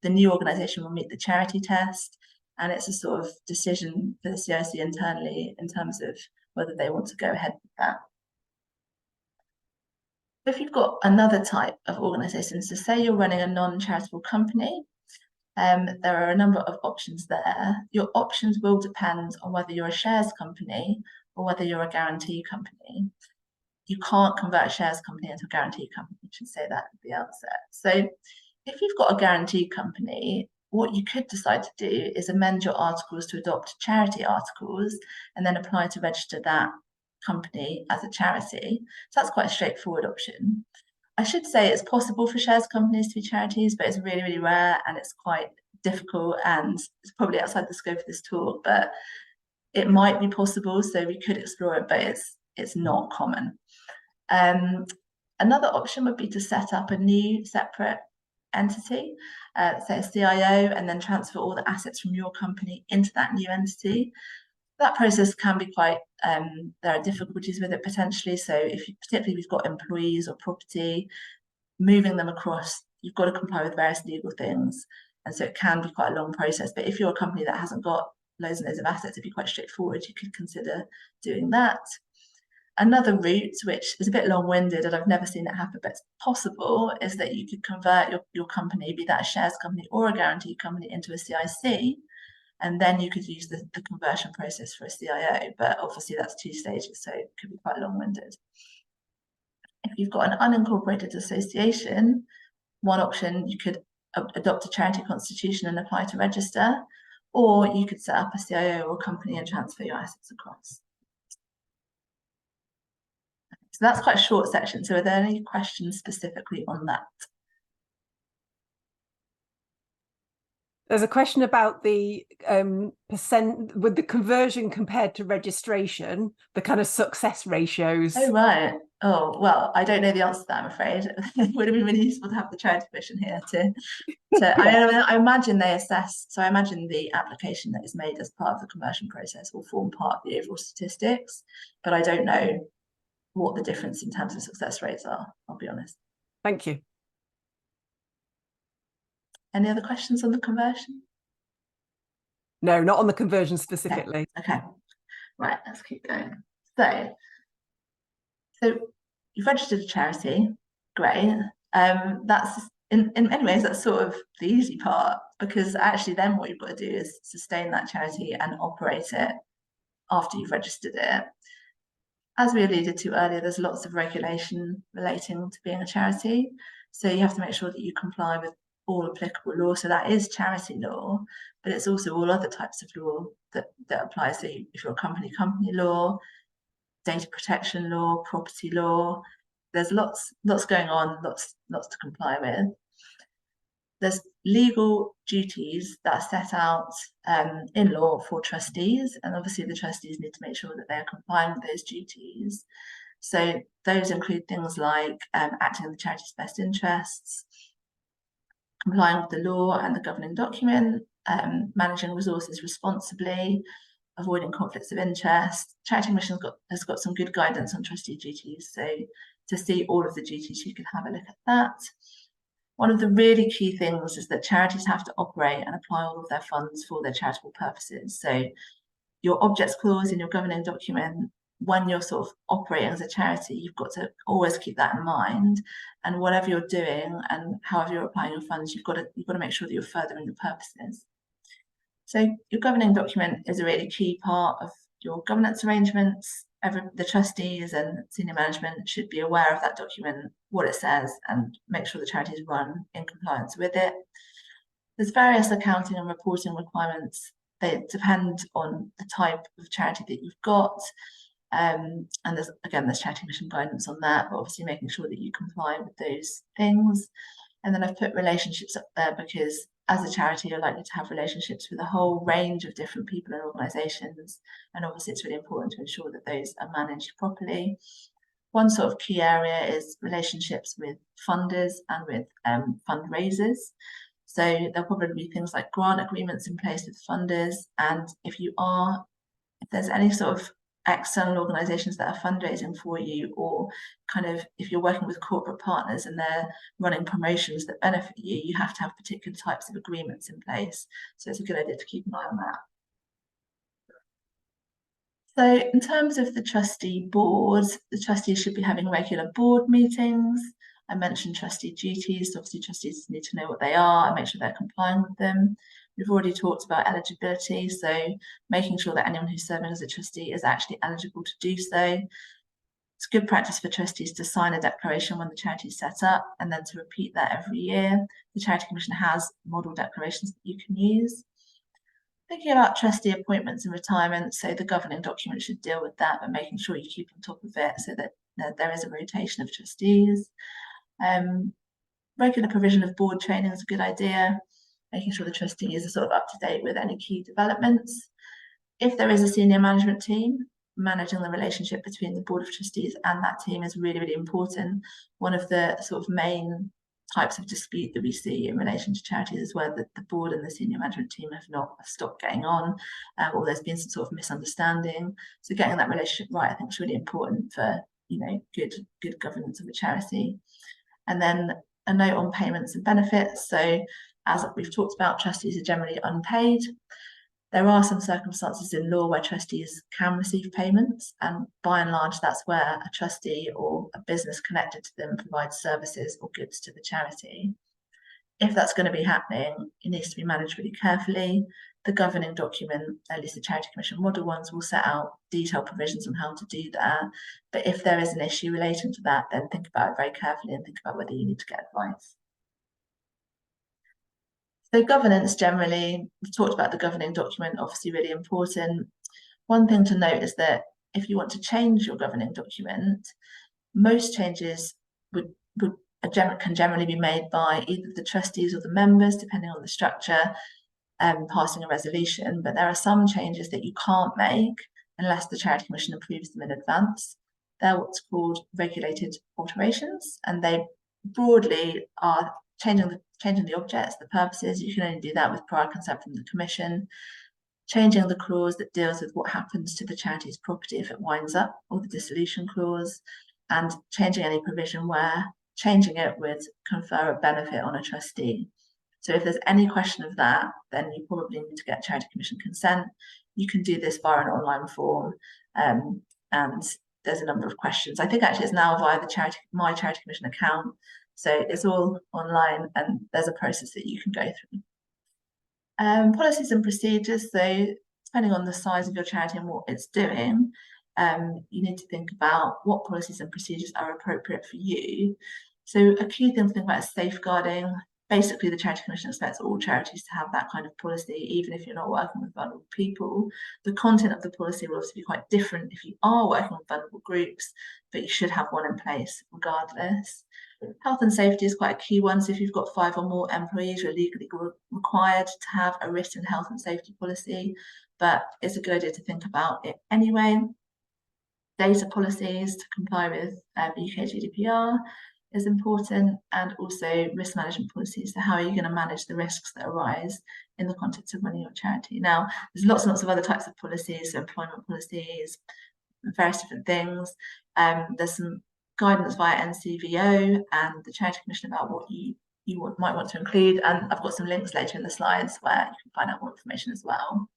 the new organisation will meet the charity test, and it's a sort of decision for the CIC internally in terms of whether they want to go ahead with that. If you've got another type of organisation, so say you're running a non-charitable company, there are a number of options there. Your options will depend on whether you're a shares company or whether you're a guarantee company. You can't convert a shares company into a guarantee company. I should say that at the outset. So if you've got a guarantee company, what you could decide to do is amend your articles to adopt charity articles and then apply to register that company as a charity. So that's quite a straightforward option. I should say it's possible for shares companies to be charities, but it's really, really rare and it's quite difficult and it's probably outside the scope of this talk, but it might be possible, so we could explore it, but it's not common. Another option would be to set up a new separate entity, say a CIO, and then transfer all the assets from your company into that new entity. That process can be quite, there are difficulties with it potentially. So particularly if you've got employees or property, moving them across, you've got to comply with various legal things. And so it can be quite a long process. But if you're a company that hasn't got loads and loads of assets, it'd be quite straightforward. You could consider doing that. Another route, which is a bit long-winded and I've never seen it happen, but it's possible, is that you could convert your company, be that a shares company or a guaranteed company, into a CIC. And then you could use the conversion process for a CIO, but obviously that's 2 stages, so it could be quite long-winded. If you've got an unincorporated association, one option, you could adopt a charity constitution and apply to register, or you could set up a CIO or company and transfer your assets across. So that's quite a short section. So are there any questions specifically on that? There's a question about the percent with the conversion compared to registration, the kind of success ratios. Oh, right. Oh, well, I don't know the answer to that, I'm afraid. It would have been really useful to have the charity commission here to I imagine they assess, so I imagine the application that is made as part of the conversion process will form part of the overall statistics, but I don't know what the difference in terms of success rates are, I'll be honest. Thank you. Any other questions on the conversion? No, not on the conversion specifically. Okay. Right, let's keep going. So you've registered a charity, great. That's in many ways that's sort of the easy part, because actually then what you've got to do is sustain that charity and operate it after you've registered it. As we alluded to earlier, there's lots of regulation relating to being a charity. So you have to make sure that you comply with all applicable law. So that is charity law, but it's also all other types of law that apply. So if you're a company law, data protection law, property law, there's lots going on, lots to comply with. There's legal duties that are set out in law for trustees, and obviously the trustees need to make sure that they're complying with those duties. So those include things like acting in the charity's best interests, complying with the law and the governing document, managing resources responsibly, avoiding conflicts of interest. Charity Commission has got some good guidance on trustee duties. So to see all of the duties, you can have a look at that. One of the really key things is that charities have to operate and apply all of their funds for their charitable purposes. So your objects clause in your governing document, when you're sort of operating as a charity, you've got to always keep that in mind. And whatever you're doing and however you're applying your funds, you've got to make sure that you're furthering your purposes. So your governing document is a really key part of your governance arrangements. The trustees and senior management should be aware of that document, what it says, and make sure the charity is run in compliance with it. There's various accounting and reporting requirements. They depend on the type of charity that you've got. And there's Charity Commission guidance on that, but obviously making sure that you comply with those things. And then I've put relationships up there because as a charity, you're likely to have relationships with a whole range of different people and organisations. And obviously it's really important to ensure that those are managed properly. One sort of key area is relationships with funders and with fundraisers. So there'll probably be things like grant agreements in place with funders. And if there's any sort of external organisations that are fundraising for you, or kind of if you're working with corporate partners and they're running promotions that benefit you, you have to have particular types of agreements in place. So it's a good idea to keep an eye on that. So in terms of the trustee board, the trustees should be having regular board meetings. I mentioned trustee duties. Obviously, trustees need to know what they are and make sure they're complying with them. We've already talked about eligibility, so making sure that anyone who's serving as a trustee is actually eligible to do so. It's good practice for trustees to sign a declaration when the charity is set up and then to repeat that every year. The Charity Commission has model declarations that you can use. Thinking about trustee appointments and retirement, so the governing document should deal with that, but making sure you keep on top of it so that there is a rotation of trustees. Regular provision of board training is a good idea, making sure the trustees are sort of up to date with any key developments. If there is a senior management team, managing the relationship between the board of trustees and that team is really, really important. One of the sort of main types of dispute that we see in relation to charities is where the board and the senior management team have stopped getting on, or there's been some sort of misunderstanding. So getting that relationship right, I think, is really important for, you know, good governance of a charity. And then a note on payments and benefits. So as we've talked about, trustees are generally unpaid. There are some circumstances in law where trustees can receive payments, and by and large, that's where a trustee or a business connected to them provides services or goods to the charity. If that's going to be happening, it needs to be managed really carefully. The governing document, at least the Charity Commission model ones, will set out detailed provisions on how to do that. But if there is an issue relating to that, then think about it very carefully and think about whether you need to get advice. So governance generally, we've talked about the governing document, obviously really important. One thing to note is that if you want to change your governing document, most changes can generally be made by either the trustees or the members, depending on the structure, passing a resolution. But there are some changes that you can't make unless the Charity Commission approves them in advance. They're what's called regulated alterations, and they broadly are changing the objects, the purposes. You can only do that with prior consent from the Commission. Changing the clause that deals with what happens to the charity's property if it winds up, or the dissolution clause, and changing any provision where changing it would confer a benefit on a trustee. So if there's any question of that, then you probably need to get Charity Commission consent. You can do this via an online form, and there's a number of questions. I think actually it's now via the My Charity Commission account. So it's all online, and there's a process that you can go through. Policies and procedures. So depending on the size of your charity and what it's doing, you need to think about what policies and procedures are appropriate for you. So a key thing to think about is safeguarding. Basically, the Charity Commission expects all charities to have that kind of policy, even if you're not working with vulnerable people. The content of the policy will also be quite different if you are working with vulnerable groups, but you should have one in place regardless. Health and safety is quite a key one. So if you've got 5 or more employees, you're legally required to have a written health and safety policy, but it's a good idea to think about it anyway. Data policies to comply with UK GDPR is important, and also risk management policies. So how are you going to manage the risks that arise in the context of running your charity? Now, there's lots and lots of other types of policies, so employment policies, various different things. There's some guidance via NCVO and the Charity Commission about what you might want to include, and I've got some links later in the slides where you can find out more information as well.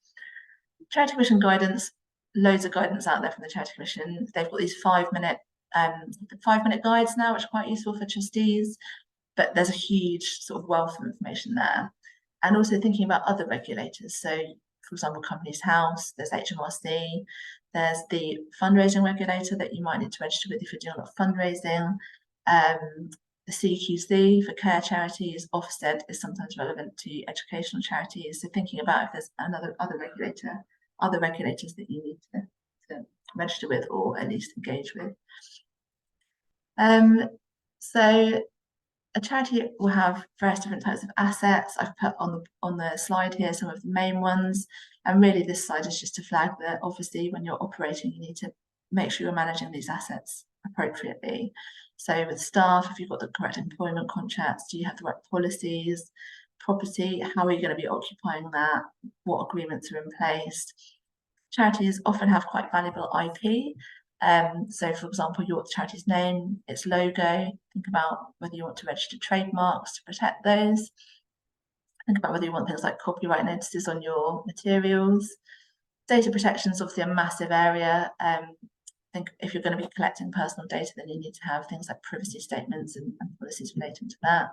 Charity Commission guidance, loads of guidance out there from the Charity Commission. They've got these 5-minute guides now, which are quite useful for trustees, but there's a huge sort of wealth of information there. And also thinking about other regulators. So for example, Companies House, there's HMRC, there's the fundraising regulator that you might need to register with if you're doing a lot of fundraising. The CQC for care charities, Ofsted is sometimes relevant to educational charities. So thinking about if there's other regulators that you need to register with or at least engage with. So a charity will have various different types of assets. I've put on the slide here some of the main ones, and really this slide is just to flag that obviously when you're operating, you need to make sure you're managing these assets appropriately. So with staff, if you've got the correct employment contracts, do you have the right policies? Property, how are you going to be occupying that? What agreements are in place? Charities often have quite valuable IP. So for example, your charity's name, its logo, think about whether you want to register trademarks to protect those. Think about whether you want things like copyright notices on your materials. Data protection is obviously a massive area. Think if you're going to be collecting personal data, then you need to have things like privacy statements and policies relating to that.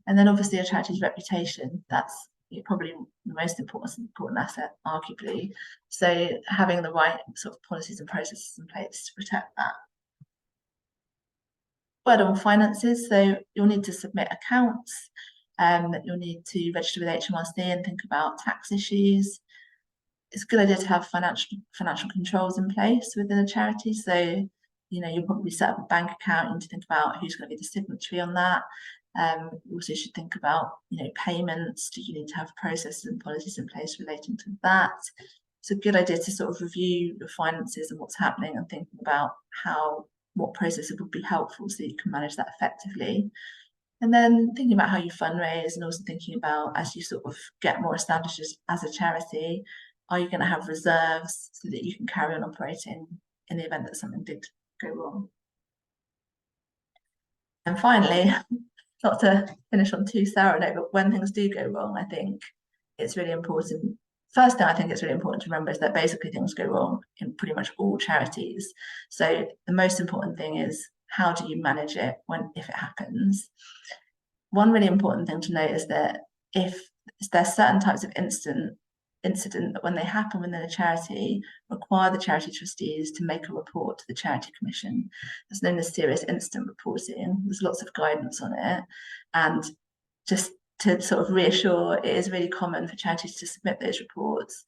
And then obviously a charity's reputation, that's probably the most important asset, arguably. So having the right sort of policies and processes in place to protect that. Word on finances, so you'll need to submit accounts, you'll need to register with HMRC and think about tax issues. It's a good idea to have financial controls in place within a charity. So you'll probably set up a bank account. You need to think about who's going to be the signatory on that. You also should think about, payments. Do you need to have processes and policies in place relating to that? It's a good idea to sort of review your finances and what's happening and thinking about what processes would be helpful so you can manage that effectively. And then thinking about how you fundraise, and also thinking about, as you sort of get more established as a charity, are you going to have reserves so that you can carry on operating in the event that something did go wrong? And finally, not to finish on too sour a note, but when things do go wrong, I think it's really important. First thing I think it's really important to remember is that basically things go wrong in pretty much all charities. So the most important thing is, how do you manage it if it happens? One really important thing to note is that if there's certain types of incident that when they happen within a charity require the charity trustees to make a report to the Charity Commission. It's known as serious incident reporting. There's lots of guidance on it, and just to sort of reassure, it is really common for charities to submit those reports.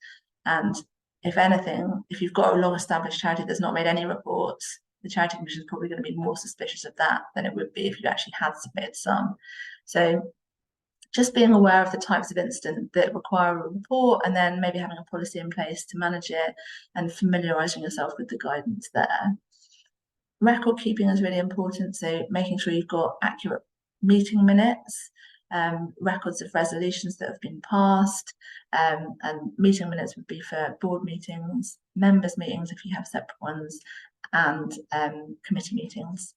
And if anything, if you've got a long-established charity that's not made any reports, the Charity Commission is probably going to be more suspicious of that than it would be if you actually had submitted some. So just being aware of the types of incident that require a report, and then maybe having a policy in place to manage it, and familiarising yourself with the guidance there. Record keeping is really important, so making sure you've got accurate meeting minutes, records of resolutions that have been passed, and meeting minutes would be for board meetings, members' meetings if you have separate ones, and committee meetings.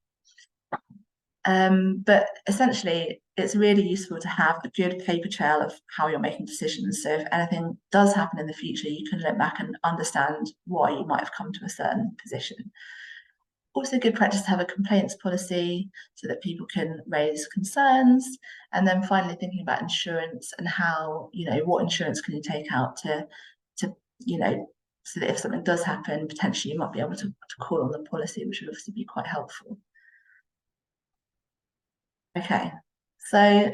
But essentially, it's really useful to have a good paper trail of how you're making decisions. So if anything does happen in the future, you can look back and understand why you might have come to a certain position. Also good practice to have a complaints policy so that people can raise concerns. And then finally thinking about insurance and how, what insurance can you take out to so that if something does happen, potentially you might be able to call on the policy, which would obviously be quite helpful. Okay, so,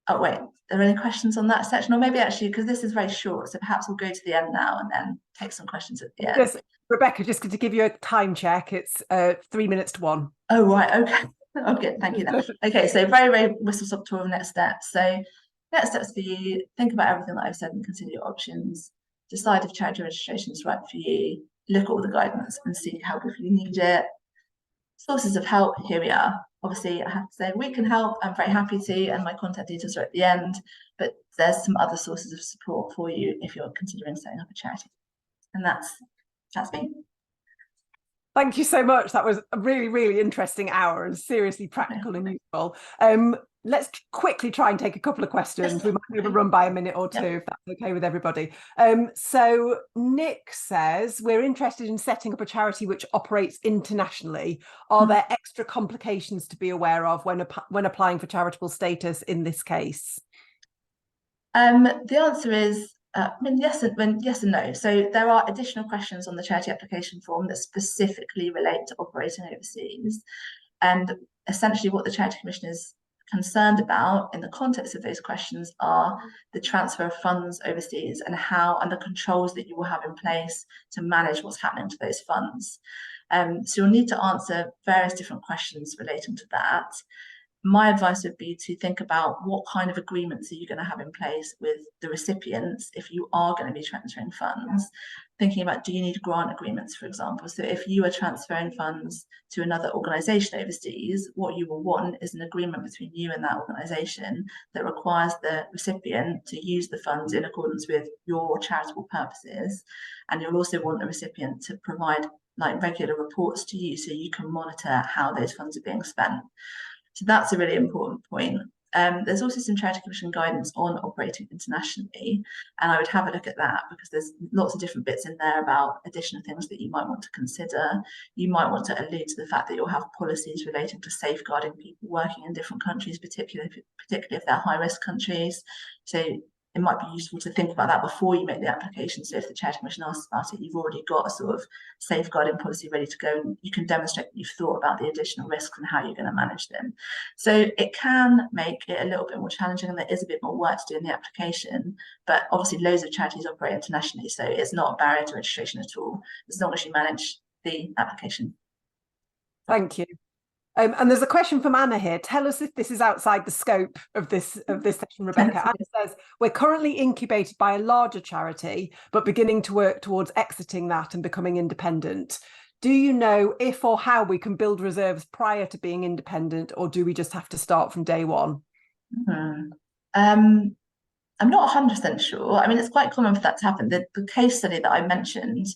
oh wait, are there any questions on that section? Or maybe actually, because this is very short, so perhaps we'll go to the end now and then take some questions at the end. Rebecca, just to give you a time check, it's 3 minutes to 1. Oh, right, okay. Okay, thank you then. Okay, so very, very whistle-stop tour of next steps. So next steps for you, think about everything that I've said and consider your options. Decide if charity registration is right for you. Look at all the guidance and seek help if you need it. Sources of help, here we are. Obviously, I have to say we can help. I'm very happy to, and my contact details are at the end. But there's some other sources of support for you if you're considering setting up a charity. And that's me. Thank you so much. That was a really, really interesting hour and seriously practical and useful. Let's quickly try and take a couple of questions. We might overrun by a minute or two, if that's okay with everybody. So Nick says, we're interested in setting up a charity which operates internationally. Are there extra complications to be aware of when applying for charitable status in this case? The answer is yes and no. So there are additional questions on the charity application form that specifically relate to operating overseas. And essentially what the Charity Commission is concerned about in the context of those questions are the transfer of funds overseas and the controls that you will have in place to manage what's happening to those funds. So you'll need to answer various different questions relating to that. My advice would be to think about what kind of agreements are you going to have in place with the recipients if you are going to be transferring funds. Thinking about, do you need grant agreements, for example? So if you are transferring funds to another organisation overseas, what you will want is an agreement between you and that organisation that requires the recipient to use the funds in accordance with your charitable purposes. And you'll also want the recipient to provide regular reports to you so you can monitor how those funds are being spent. So that's a really important point. There's also some Charity Commission guidance on operating internationally, and I would have a look at that because there's lots of different bits in there about additional things that you might want to consider. You might want to allude to the fact that you'll have policies relating to safeguarding people working in different countries, particularly if they're high-risk countries. So it might be useful to think about that before you make the application. So if the Charity Commission asks about it, you've already got a sort of safeguarding policy ready to go, and you can demonstrate that you've thought about the additional risks and how you're going to manage them. So it can make it a little bit more challenging, and there is a bit more work to do in the application, but obviously loads of charities operate internationally, so it's not a barrier to registration at all, as long as you manage the application. Thank you. And there's a question from Anna here. Tell us if this is outside the scope of this session, Rebecca. Anna says, we're currently incubated by a larger charity, but beginning to work towards exiting that and becoming independent. Do you know if or how we can build reserves prior to being independent, or do we just have to start from day one? I'm not 100% sure. I mean, it's quite common for that to happen. The case study that I mentioned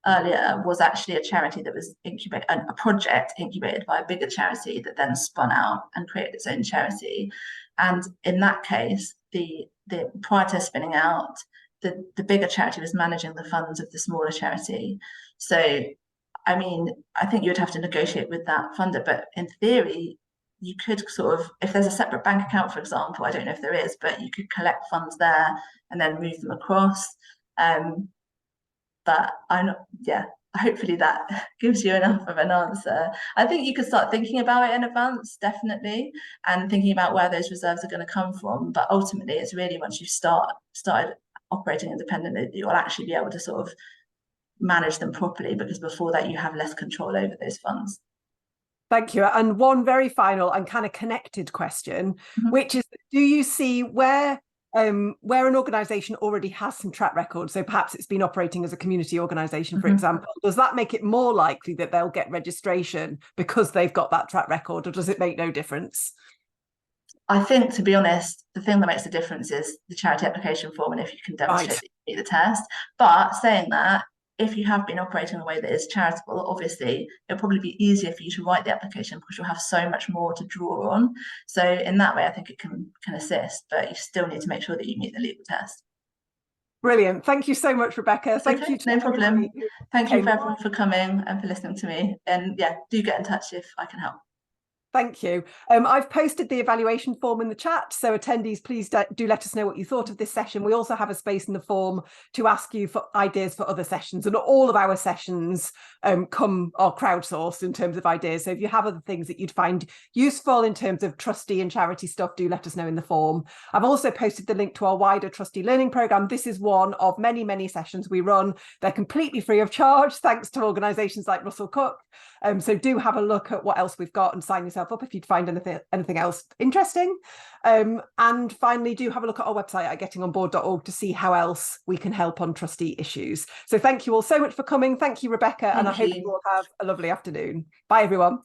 earlier was actually a charity that was incubated, a project incubated by a bigger charity that then spun out and created its own charity. And in that case, the prior to spinning out, the bigger charity was managing the funds of the smaller charity. So, I mean, I think you would have to negotiate with that funder, but in theory, you could sort of, if there's a separate bank account, for example, I don't know if there is, but you could collect funds there and then move them across. But I'm not, yeah, hopefully that gives you enough of an answer. I think you could start thinking about it in advance, definitely, and thinking about where those reserves are going to come from. But ultimately, it's really once you started operating independently, you'll actually be able to sort of manage them properly, because before that, you have less control over those funds. Thank you. And one very final and kind of connected question, which is, do you see where an organisation already has some track record, so perhaps it's been operating as a community organisation, for example, does that make it more likely that they'll get registration because they've got that track record, or does it make no difference? I think, to be honest, the thing that makes the difference is the charity application form, and if you can demonstrate that you meet the test. But saying that, if you have been operating in a way that is charitable, obviously it'll probably be easier for you to write the application because you'll have so much more to draw on. So in that way, I think it can assist, but you still need to make sure that you meet the legal test. Brilliant. Thank you so much, Rebecca. Thank you. No problem. Thank you for everyone for coming and for listening to me. And yeah, do get in touch if I can help. Thank you. I've posted the evaluation form in the chat, so attendees, please do let us know what you thought of this session. We also have a space in the form to ask you for ideas for other sessions, and all of our sessions are crowdsourced in terms of ideas. So if you have other things that you'd find useful in terms of trustee and charity stuff, do let us know in the form. I've also posted the link to our wider trustee learning programme. This is one of many, many sessions we run. They're completely free of charge, thanks to organisations like Russell Cook. So do have a look at what else we've got and sign yourself up if you'd find anything else interesting. And finally, do have a look at our website at gettingonboard.org to see how else we can help on trustee issues. So thank you all so much for coming. Thank you, Rebecca, and I hope you all have a lovely afternoon. Bye, everyone.